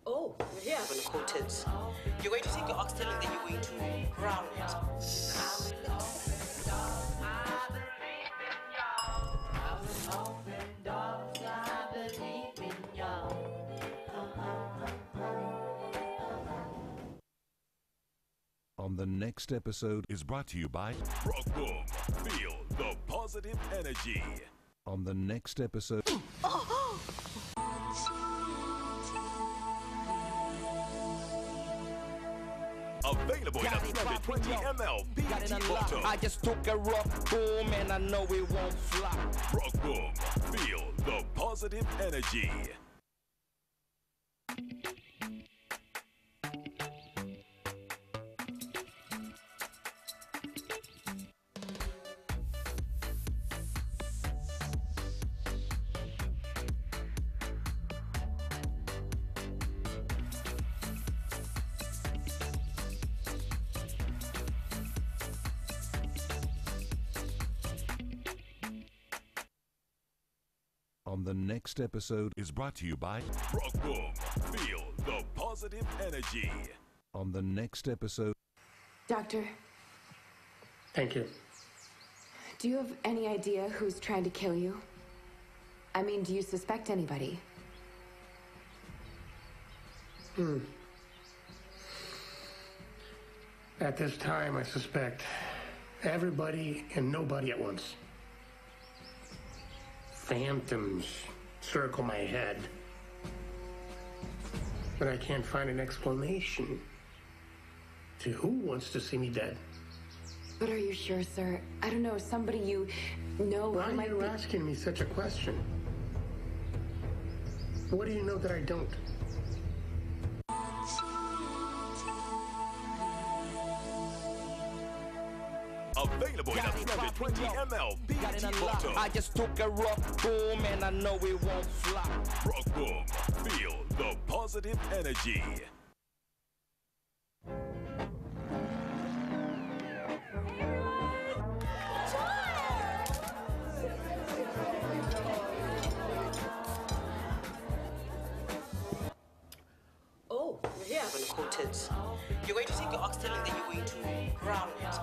Oh, you're here, having a coated. You're going to take your oxtail and then you're going to brown it. On the next episode is brought to you by Rock Boom. Feel the positive energy. On the next episode. A Available in a 320 ml PET bottle. I just took a rock boom and I know it won't flop. Rock Boom. Feel the positive energy. On the next episode is brought to you by Rock Boom. Feel the positive energy. On the next episode. Doctor, Thank you. do you have any idea who's trying to kill you? I mean, do you suspect anybody? At this time, I suspect everybody and nobody at once. Phantoms circle my head, but I can't find an explanation to who wants to see me dead. But are you sure, sir? I don't know, somebody you know Why might are you be... asking me such a question? What do you know that I don't? Available in a 320 ml PET bottle. I just took a rock boom and I know it won't flop. Rock Boom. Feel the positive energy. Oh, you're here having a coated. You're going to take your oxtail and then you're going to brown it.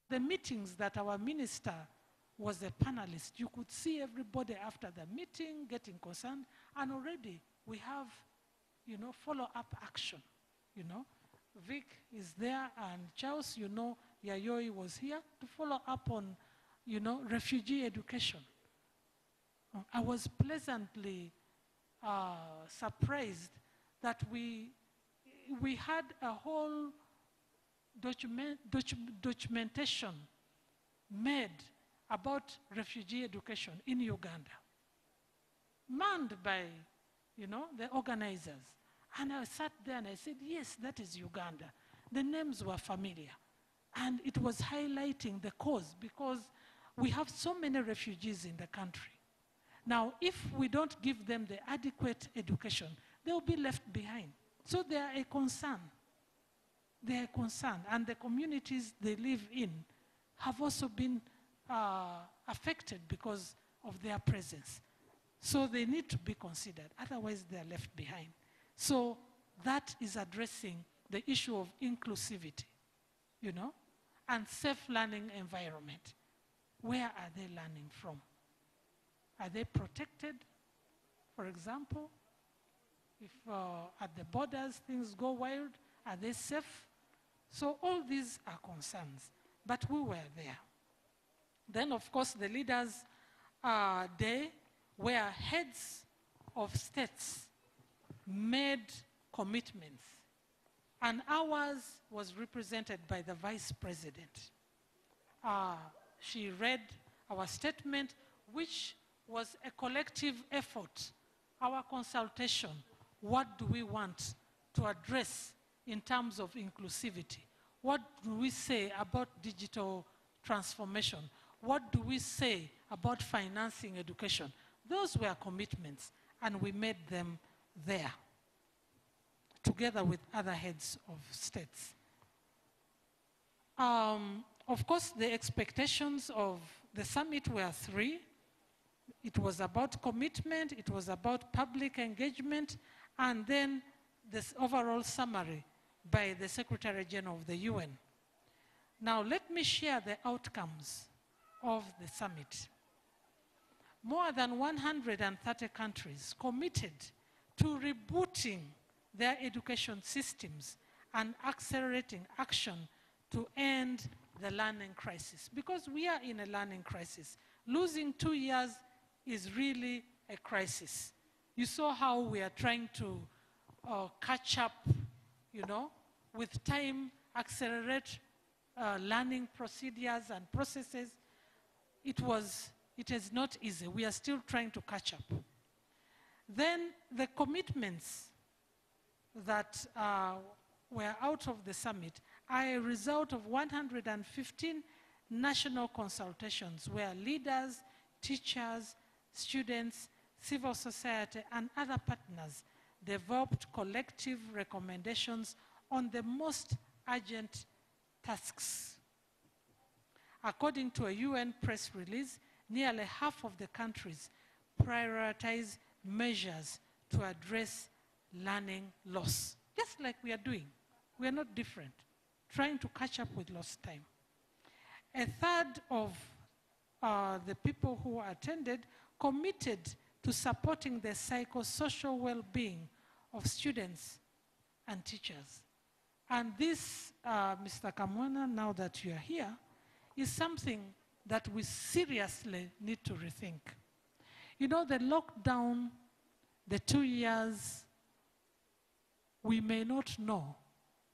The meetings that our minister was a panelist, you could see everybody after the meeting getting concerned, and already we have, follow-up action, Vic is there, and Charles, Yayoi was here to follow up on, refugee education. I was pleasantly surprised that we had a whole documentation made about refugee education in Uganda, manned by, the organizers. And I sat there and I said, yes, that is Uganda. The names were familiar. And it was highlighting the cause because we have so many refugees in the country. Now, if we don't give them the adequate education, they will be left behind. So they are a concern. They are concerned, and the communities they live in have also been affected because of their presence. So they need to be considered, otherwise they are left behind. So that is addressing the issue of inclusivity, and safe learning environment. Where are they learning from? Are they protected? For example, if at the borders things go wild, are they safe? So all these are concerns, but we were there. Then, of course, the Leaders' Day, where heads of states made commitments, and ours was represented by the Vice President. She read our statement, which was a collective effort, our consultation. What do we want to address in terms of inclusivity? What do we say about digital transformation? What do we say about financing education? Those were commitments, and we made them there, together with other heads of states. Of course, the expectations of the summit were three. It was about commitment, it was about public engagement, and then this overall summary by the Secretary General of the UN. Now, let me share the outcomes of the summit. More than 130 countries committed to rebooting their education systems and accelerating action to end the learning crisis. Because we are in a learning crisis. Losing 2 years is really a crisis. You saw how we are trying to catch up, with time, accelerate learning procedures and processes. It is not easy. We are still trying to catch up. Then the commitments that were out of the summit are a result of 115 national consultations where leaders, teachers, students, civil society, and other partners developed collective recommendations on the most urgent tasks. According to a UN press release, nearly half of the countries prioritize measures to address learning loss, just like we are doing. We are not different, trying to catch up with lost time. A third of the people who attended committed to supporting the psychosocial well-being of students and teachers. And this, Mr. Kamwana, now that you are here, is something that we seriously need to rethink. The lockdown, the 2 years, we may not know,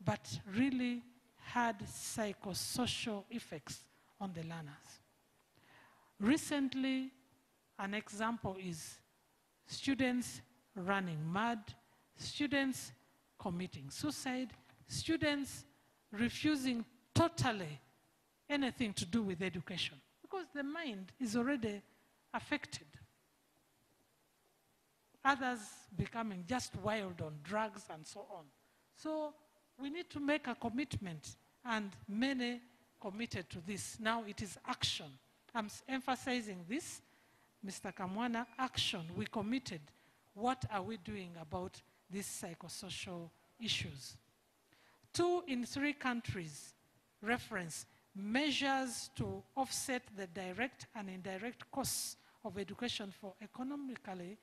but really had psychosocial effects on the learners. Recently, an example is students running mad, students committing suicide, students refusing totally anything to do with education because the mind is already affected. Others becoming just wild on drugs and so on. So we need to make a commitment, and many committed to this. Now it is action. I'm emphasizing this, Mr. Kamwana, action. We committed. What are we doing about these psychosocial issues? 2 in 3 countries reference measures to offset the direct and indirect costs of education for economically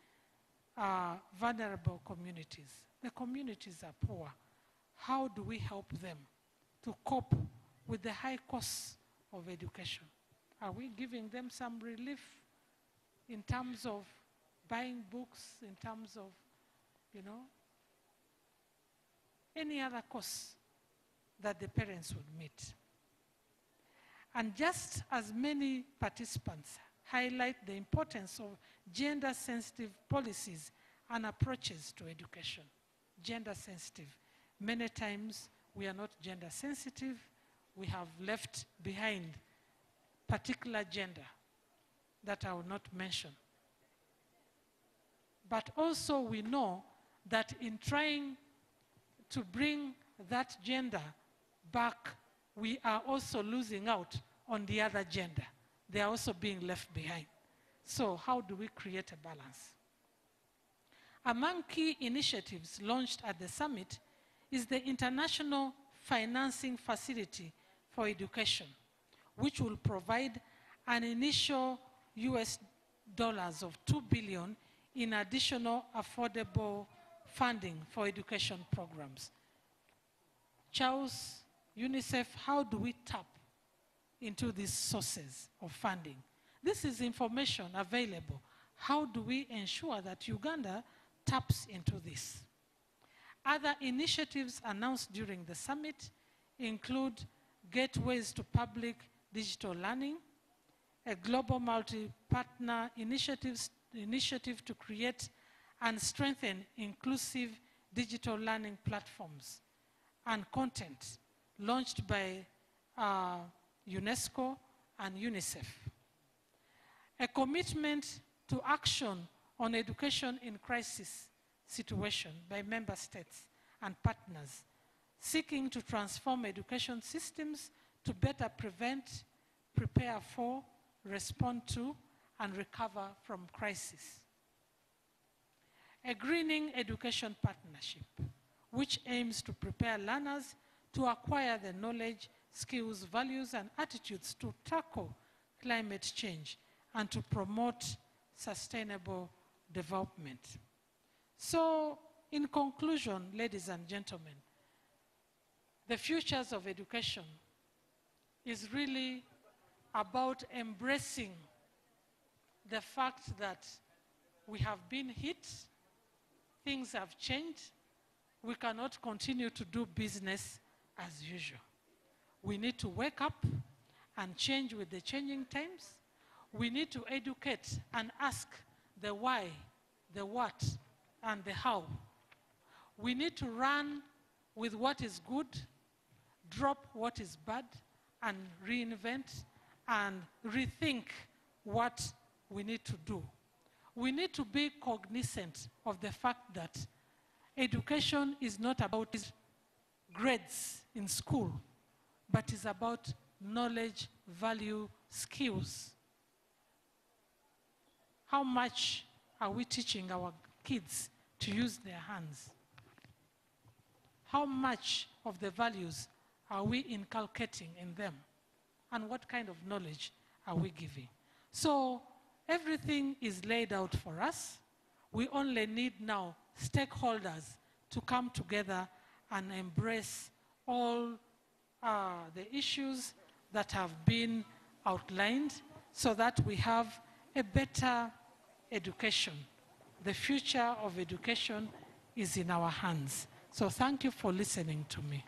vulnerable communities. The communities are poor. How do we help them to cope with the high costs of education? Are we giving them some relief in terms of buying books, in terms of, any other costs that the parents would meet? And just as many participants highlight the importance of gender-sensitive policies and approaches to education. Gender-sensitive. Many times we are not gender-sensitive. We have left behind particular gender that I will not mention. But also we know that in trying to bring that gender back, we are also losing out on the other gender. They are also being left behind. So how do we create a balance? Among key initiatives launched at the summit is the International Financing Facility for Education, which will provide an initial US dollars of $2 billion in additional affordable funding for education programs. Charles, UNICEF, how do we tap into these sources of funding? This is information available. How do we ensure that Uganda taps into this? Other initiatives announced during the summit include Gateways to Public Digital Learning, a global multi-partner initiative to create and strengthen inclusive digital learning platforms and content launched by UNESCO and UNICEF. A commitment to action on education in crisis situation by member states and partners, seeking to transform education systems to better prevent, prepare for, respond to, and recover from crisis. A Greening Education Partnership, which aims to prepare learners to acquire the knowledge skills, values, and attitudes to tackle climate change and to promote sustainable development. So, in conclusion, ladies and gentlemen, the futures of education is really about embracing the fact that we have been hit, things have changed, we cannot continue to do business as usual. We need to wake up and change with the changing times. We need to educate and ask the why, the what, and the how. We need to run with what is good, drop what is bad, and reinvent and rethink what we need to do. We need to be cognizant of the fact that education is not about grades in school, but is about knowledge, value, skills. How much are we teaching our kids to use their hands? How much of the values are we inculcating in them? And what kind of knowledge are we giving? So everything is laid out for us. We only need now stakeholders to come together and embrace all the issues that have been outlined so that we have a better education. The future of education is in our hands. So thank you for listening to me.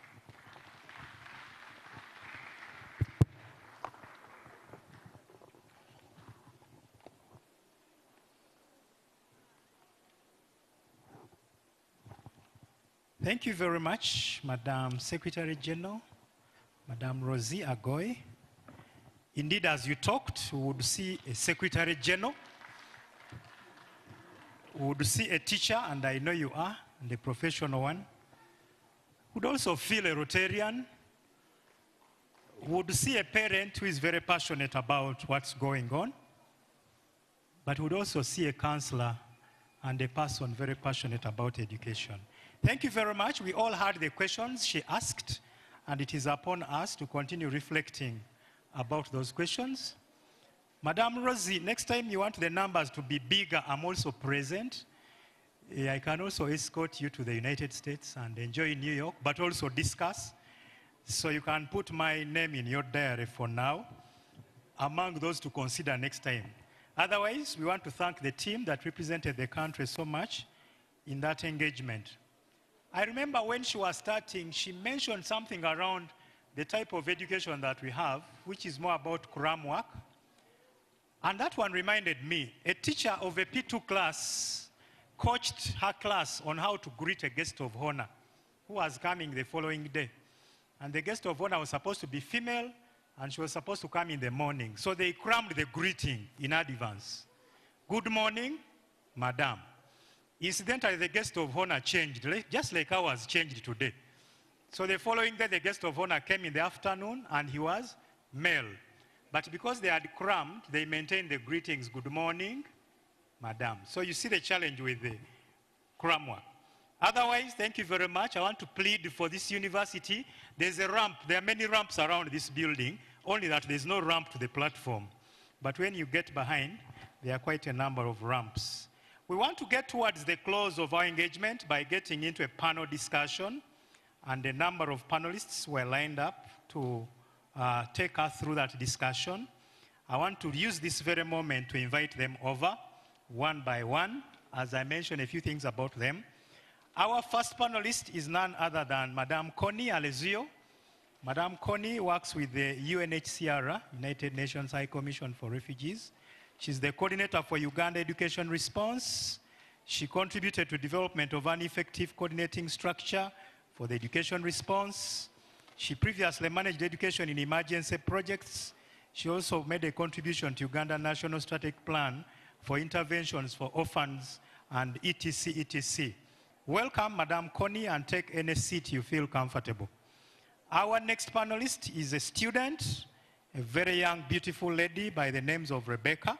Thank you very much, Madam Secretary General, Madam Rosie Agoy. Indeed, as you talked, we would see a Secretary General, we would see a teacher, and I know you are, and a professional one. We would also feel a Rotarian. We would see a parent who is very passionate about what's going on. But we would also see a counselor and a person very passionate about education. Thank you very much. We all heard the questions she asked, and it is upon us to continue reflecting about those questions. Madam Rosie, next time you want the numbers to be bigger, I'm also present. I can also escort you to the United States and enjoy New York, but also discuss. So you can put my name in your diary for now, among those to consider next time. Otherwise, we want to thank the team that represented the country so much in that engagement. I remember when she was starting, she mentioned something around the type of education that we have, which is more about cram work. And that one reminded me, a teacher of a P2 class coached her class on how to greet a guest of honor who was coming the following day. And the guest of honor was supposed to be female, and she was supposed to come in the morning. So they crammed the greeting in advance. Good morning, madam. Incidentally, the guest of honor changed, just like ours changed today. So the following day, the guest of honor came in the afternoon, and he was male. But because they had crammed, they maintained the greetings, good morning, madam. So you see the challenge with the cram work. Otherwise, thank you very much. I want to plead for this university. There's a ramp. There are many ramps around this building, only that there's no ramp to the platform. But when you get behind, there are quite a number of ramps. We want to get towards the close of our engagement by getting into a panel discussion, and a number of panelists were lined up to take us through that discussion. I want to use this very moment to invite them over one by one, as I mentioned a few things about them. Our first panelist is none other than Madame Connie Alezio. Madame Connie works with the UNHCR, United Nations High Commission for Refugees. She's the coordinator for Uganda Education Response. She contributed to development of an effective coordinating structure for the education response. She previously managed education in emergency projects. She also made a contribution to Uganda National Strategic Plan for interventions for orphans and etc., etc. Welcome, Madame Connie, and take any seat you feel comfortable. Our next panelist is a student, a very young, beautiful lady by the names of Rebecca.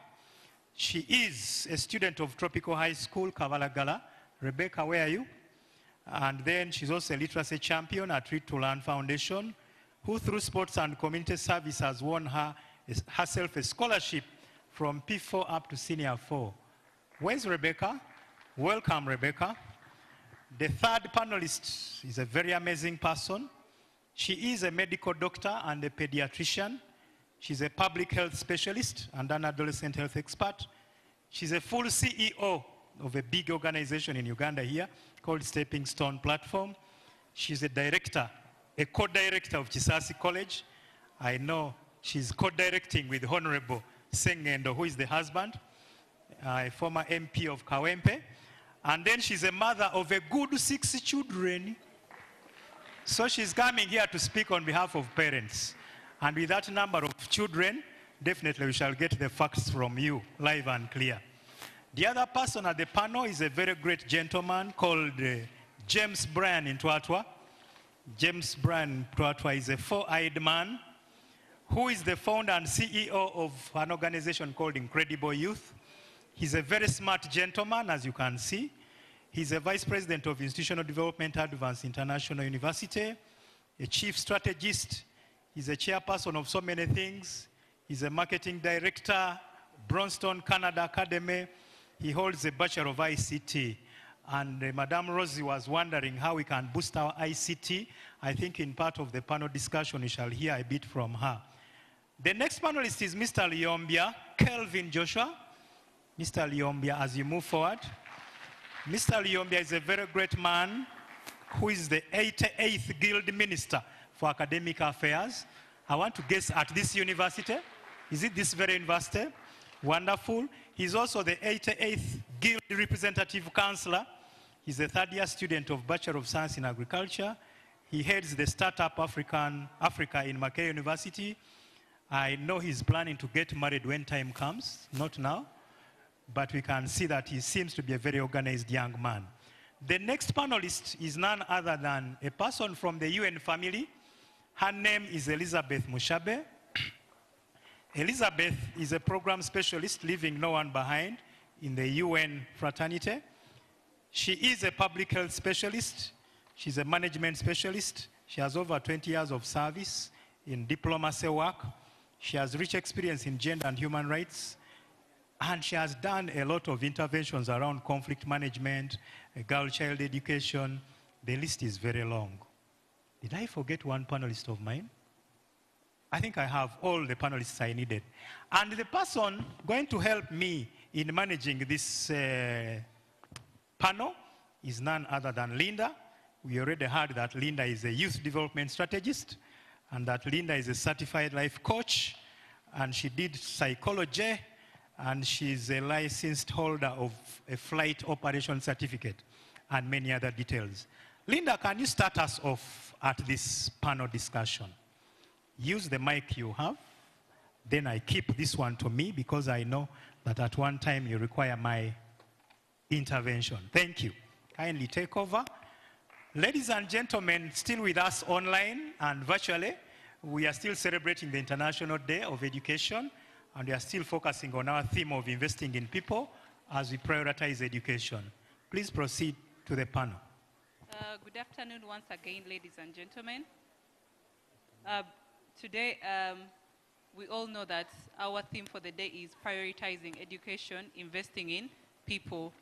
She is a student of Tropical High School, Kavalagala. Rebecca, where are you? And then she's also a literacy champion at Read to Learn Foundation. who through sports and community service has won herself a scholarship from P4 up to Senior 4. Where's Rebecca? Welcome, Rebecca. The third panelist is a very amazing person. She is a medical doctor and a pediatrician. She's a public health specialist and an adolescent health expert. She's a full CEO of a big organization in Uganda here called Stepping Stone Platform. She's a director, a co-director of Chisasi College. I know she's co-directing with Honorable Sengendo, who is the husband, a former MP of Kawempe. And then she's a mother of a good 6 children. So she's coming here to speak on behalf of parents. And with that number of children, definitely we shall get the facts from you, live and clear. The other person at the panel is a very great gentleman called James Brian Ntwatwa. James Brian Ntwatwa is a four-eyed man who is the founder and CEO of an organization called Incredible Youth. He's a very smart gentleman, as you can see. He's a vice president of Institutional Development Advance International University, a chief strategist. He's a chairperson of so many things. He's a marketing director, Bronstone Canada Academy. He holds a Bachelor of ICT. And Madame Rosie was wondering how we can boost our ICT. I think in part of the panel discussion, we shall hear a bit from her. The next panelist is Mr. Lyombia, Kelvin Joshua. Mr. Lyombia, as you move forward. Mr. Lyombia is a very great man who is the 88th Guild Minister for Academic Affairs. I want to guess at this university. Is it this very university? Wonderful. He's also the 88th Guild Representative Councillor. He's a third-year student of Bachelor of Science in Agriculture. He heads the Startup Africa in Mackay University. I know he's planning to get married when time comes, not now. But we can see that he seems to be a very organized young man. The next panelist is none other than a person from the UN family. Her name is Elizabeth Mushabe. Elizabeth is a program specialist leaving no one behind in the UN fraternity. She is a public health specialist. She's a management specialist. She has over 20 years of service in diplomacy work. She has rich experience in gender and human rights. And she has done a lot of interventions around conflict management, girl-child education. The list is very long. Did I forget one panelist of mine? I think I have all the panelists I needed. And the person going to help me in managing this panel is none other than Linda. We already heard that Linda is a youth development strategist and that Linda is a certified life coach and she did psychology and she's a licensed holder of a flight operation certificate and many other details. Linda, can you start us off at this panel discussion? Use the mic you have. Then I keep this one to me because I know that at one time you require my intervention. Thank you. Kindly take over. Ladies and gentlemen, still with us online and virtually, we are still celebrating the International Day of Education. And we are still focusing on our theme of investing in people as we prioritize education. Please proceed to the panel. Good afternoon once again, ladies and gentlemen. Today, we all know that our theme for the day is prioritizing education, investing in people.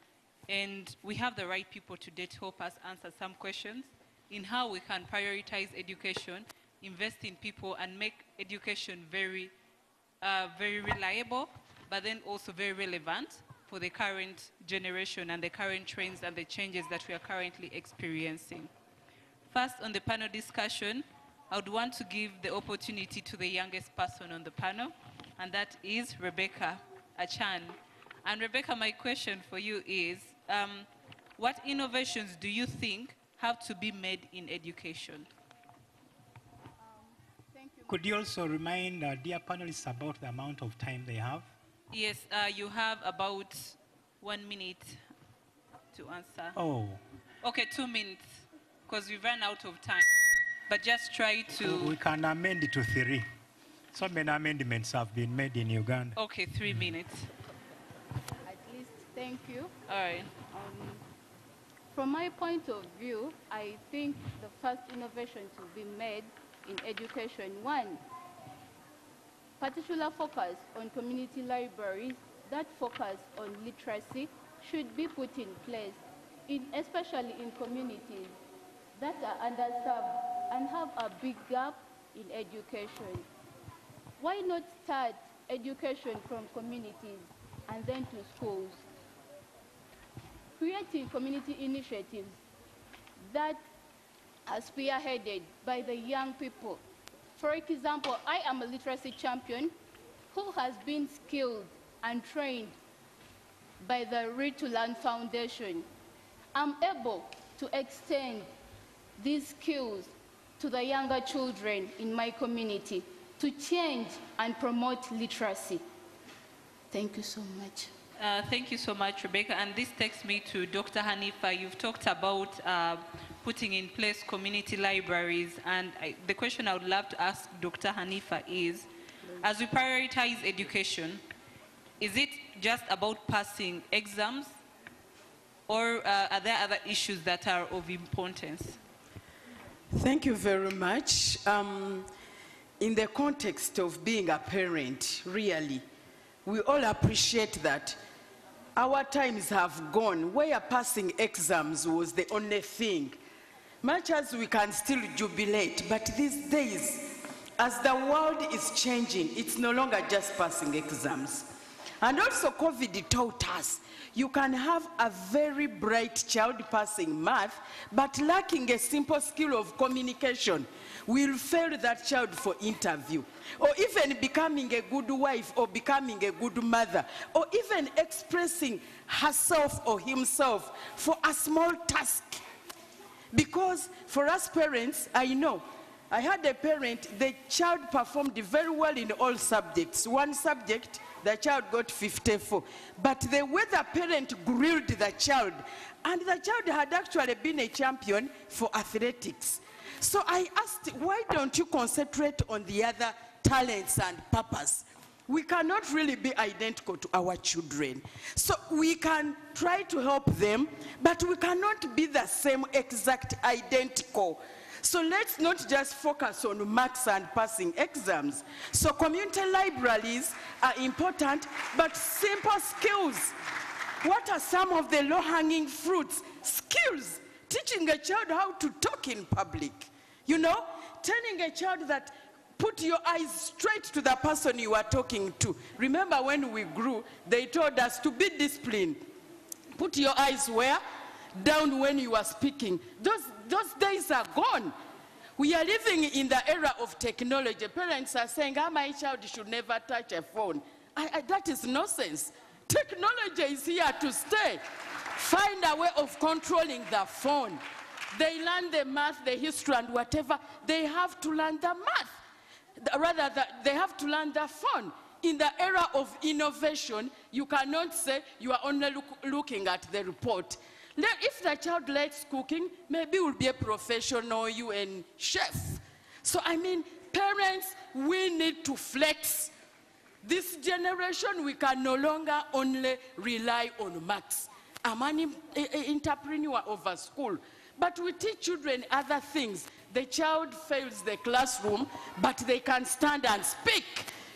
And we have the right people today to help us answer some questions in how we can prioritize education, invest in people, and make education very reliable, but then also very relevant for the current generation and the current trends and the changes that we are currently experiencing. First, on the panel discussion, I would want to give the opportunity to the youngest person on the panel, and that is Rebecca Achan. And Rebecca, my question for you is, what innovations do you think have to be made in education? Could you also remind dear panelists about the amount of time they have? Yes, you have about 1 minute to answer. Oh. Okay, 2 minutes, because we've run out of time. But just try to... We can amend it to 3. So many amendments have been made in Uganda. Okay, 3 minutes. At least, thank you. All right. From my point of view, I think the first innovation to be made in education. One, particular focus on community libraries that focus on literacy should be put in place, especially in communities that are underserved and have a big gap in education. Why not start education from communities and then to schools? Creating community initiatives that are spearheaded by the young people. For example, I am a literacy champion who has been skilled and trained by the Read to Learn Foundation. I'm able to extend these skills to the younger children in my community to change and promote literacy. Thank you so much. Thank you so much, Rebecca. And this takes me to Dr. Hanifa. You've talked about putting in place community libraries. And the question I would love to ask Dr. Hanifa is, as we prioritize education, is it just about passing exams, or are there other issues that are of importance? Thank you very much. In the context of being a parent, really, we all appreciate that our times have gone where passing exams was the only thing. Much as we can still jubilate, but these days, as the world is changing, it's no longer just passing exams. And also COVID taught us, you can have a very bright child passing math, but lacking a simple skill of communication will fail that child for interview, or even becoming a good wife, or becoming a good mother, or even expressing herself or himself for a small task. Because for us parents, I know, I had a parent, the child performed very well in all subjects. One subject, the child got 54. But the way the parent grilled the child, and the child had actually been a champion for athletics. So I asked, why don't you concentrate on the other talents and purpose? We cannot really be identical to our children. So we can try to help them, but we cannot be the same exact identical. So let's not just focus on marks and passing exams. So community libraries are important, but simple skills. What are some of the low-hanging fruits? Skills. Teaching a child how to talk in public. You know, telling a child that put your eyes straight to the person you are talking to. Remember when we grew, they told us to be disciplined. Put your eyes where? Down when you are speaking. Those days are gone. We are living in the era of technology. Parents are saying, my child should never touch a phone. That is nonsense. Technology is here to stay. Find a way of controlling the phone. They learn the math, the history, and whatever. They have to learn the math. Rather, they have to learn the phone. In the era of innovation, you cannot say you are only looking at the report. If the child likes cooking, maybe will be a professional UN chef. So I mean, parents, we need to flex. This generation, we can no longer only rely on marks. I'm an entrepreneur of a school, but we teach children other things. The child fails the classroom, but they can stand and speak,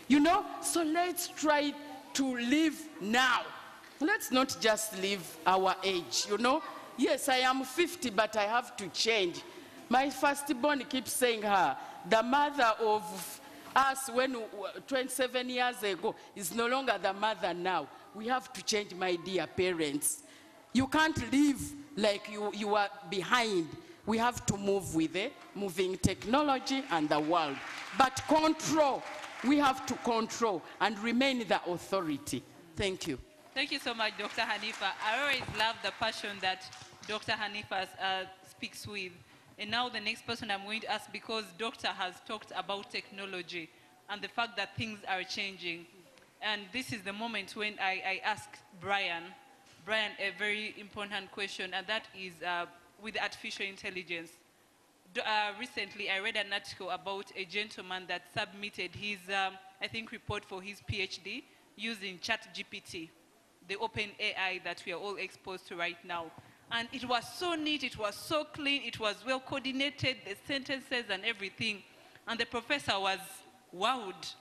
you know? So let's try to live now. Let's not just live our age, you know? Yes, I am 50, but I have to change. My firstborn keeps saying the mother of us 27 years ago is no longer the mother now. We have to change, my dear parents. You can't live like you are behind. We have to move with the moving technology and the world. But control, we have to control and remain the authority. Thank you. Thank you so much, Dr. Hanifa. I always love the passion that Dr. Hanifa speaks with. And now the next person I'm going to ask, because Doctor has talked about technology and the fact that things are changing. And this is the moment when I ask Brian a very important question, and that is with artificial intelligence. Recently, I read an article about a gentleman that submitted his, I think, report for his PhD using ChatGPT, the open AI that we are all exposed to right now. And it was so neat, it was so clean, it was well coordinated, the sentences and everything. And the professor was wowed.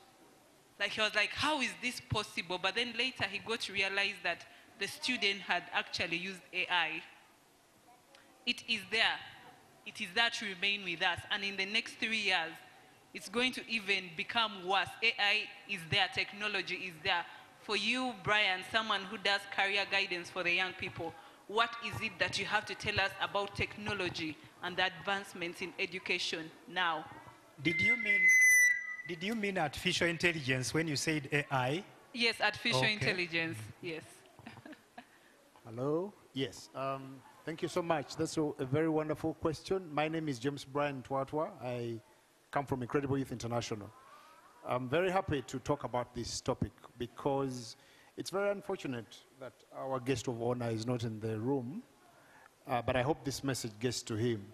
Like, he was like, how is this possible? But then later he got to realize that the student had actually used AI. It is there. It is there to remain with us. And in the next 3 years, it's going to even become worse. AI is there, technology is there. For you, Brian, someone who does career guidance for the young people, what is it that you have to tell us about technology and the advancements in education now? Did you mean artificial intelligence when you said AI? Yes, artificial intelligence, yes. Hello? Yes. Thank you so much. That's a very wonderful question. My name is James Brian Twatwa. I come from Incredible Youth International. I'm very happy to talk about this topic because it's very unfortunate that our guest of honor is not in the room, but I hope this message gets to him.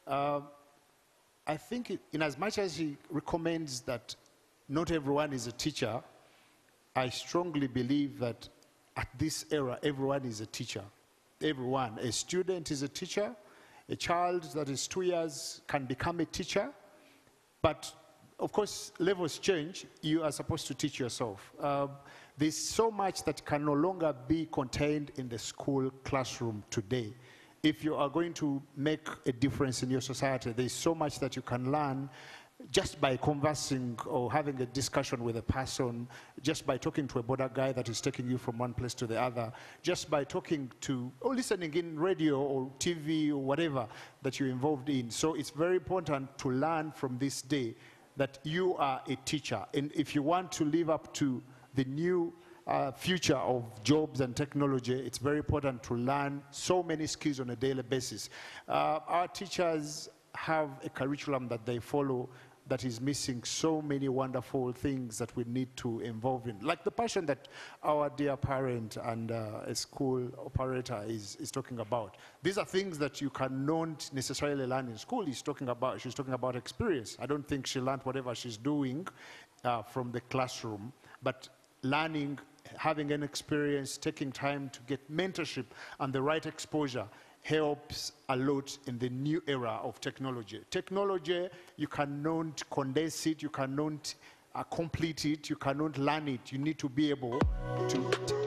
I think in as much as he recommends that not everyone is a teacher, I strongly believe that at this era, everyone is a teacher. Everyone. A student is a teacher. A child that is 2 years can become a teacher. But of course, levels change. You are supposed to teach yourself. There's so much that can no longer be contained in the school classroom today. If you are going to make a difference in your society, there's so much that you can learn just by conversing or having a discussion with a person, just by talking to a border guy that is taking you from one place to the other, just by talking to or listening in radio or TV or whatever that you're involved in. So it's very important to learn from this day that you are a teacher. And if you want to live up to the new future of jobs and technology, it's very important to learn so many skills on a daily basis. Our teachers have a curriculum that they follow that is missing so many wonderful things that we need to involve in. Like the passion that our dear parent and a school operator is talking about. These are things that you cannot necessarily learn in school. She's talking about experience. I don't think she learned whatever she's doing from the classroom, but learning, having an experience, taking time to get mentorship and the right exposure helps a lot in the new era of technology. Technology, you cannot condense it, you cannot complete it, you cannot learn it. You need to be able to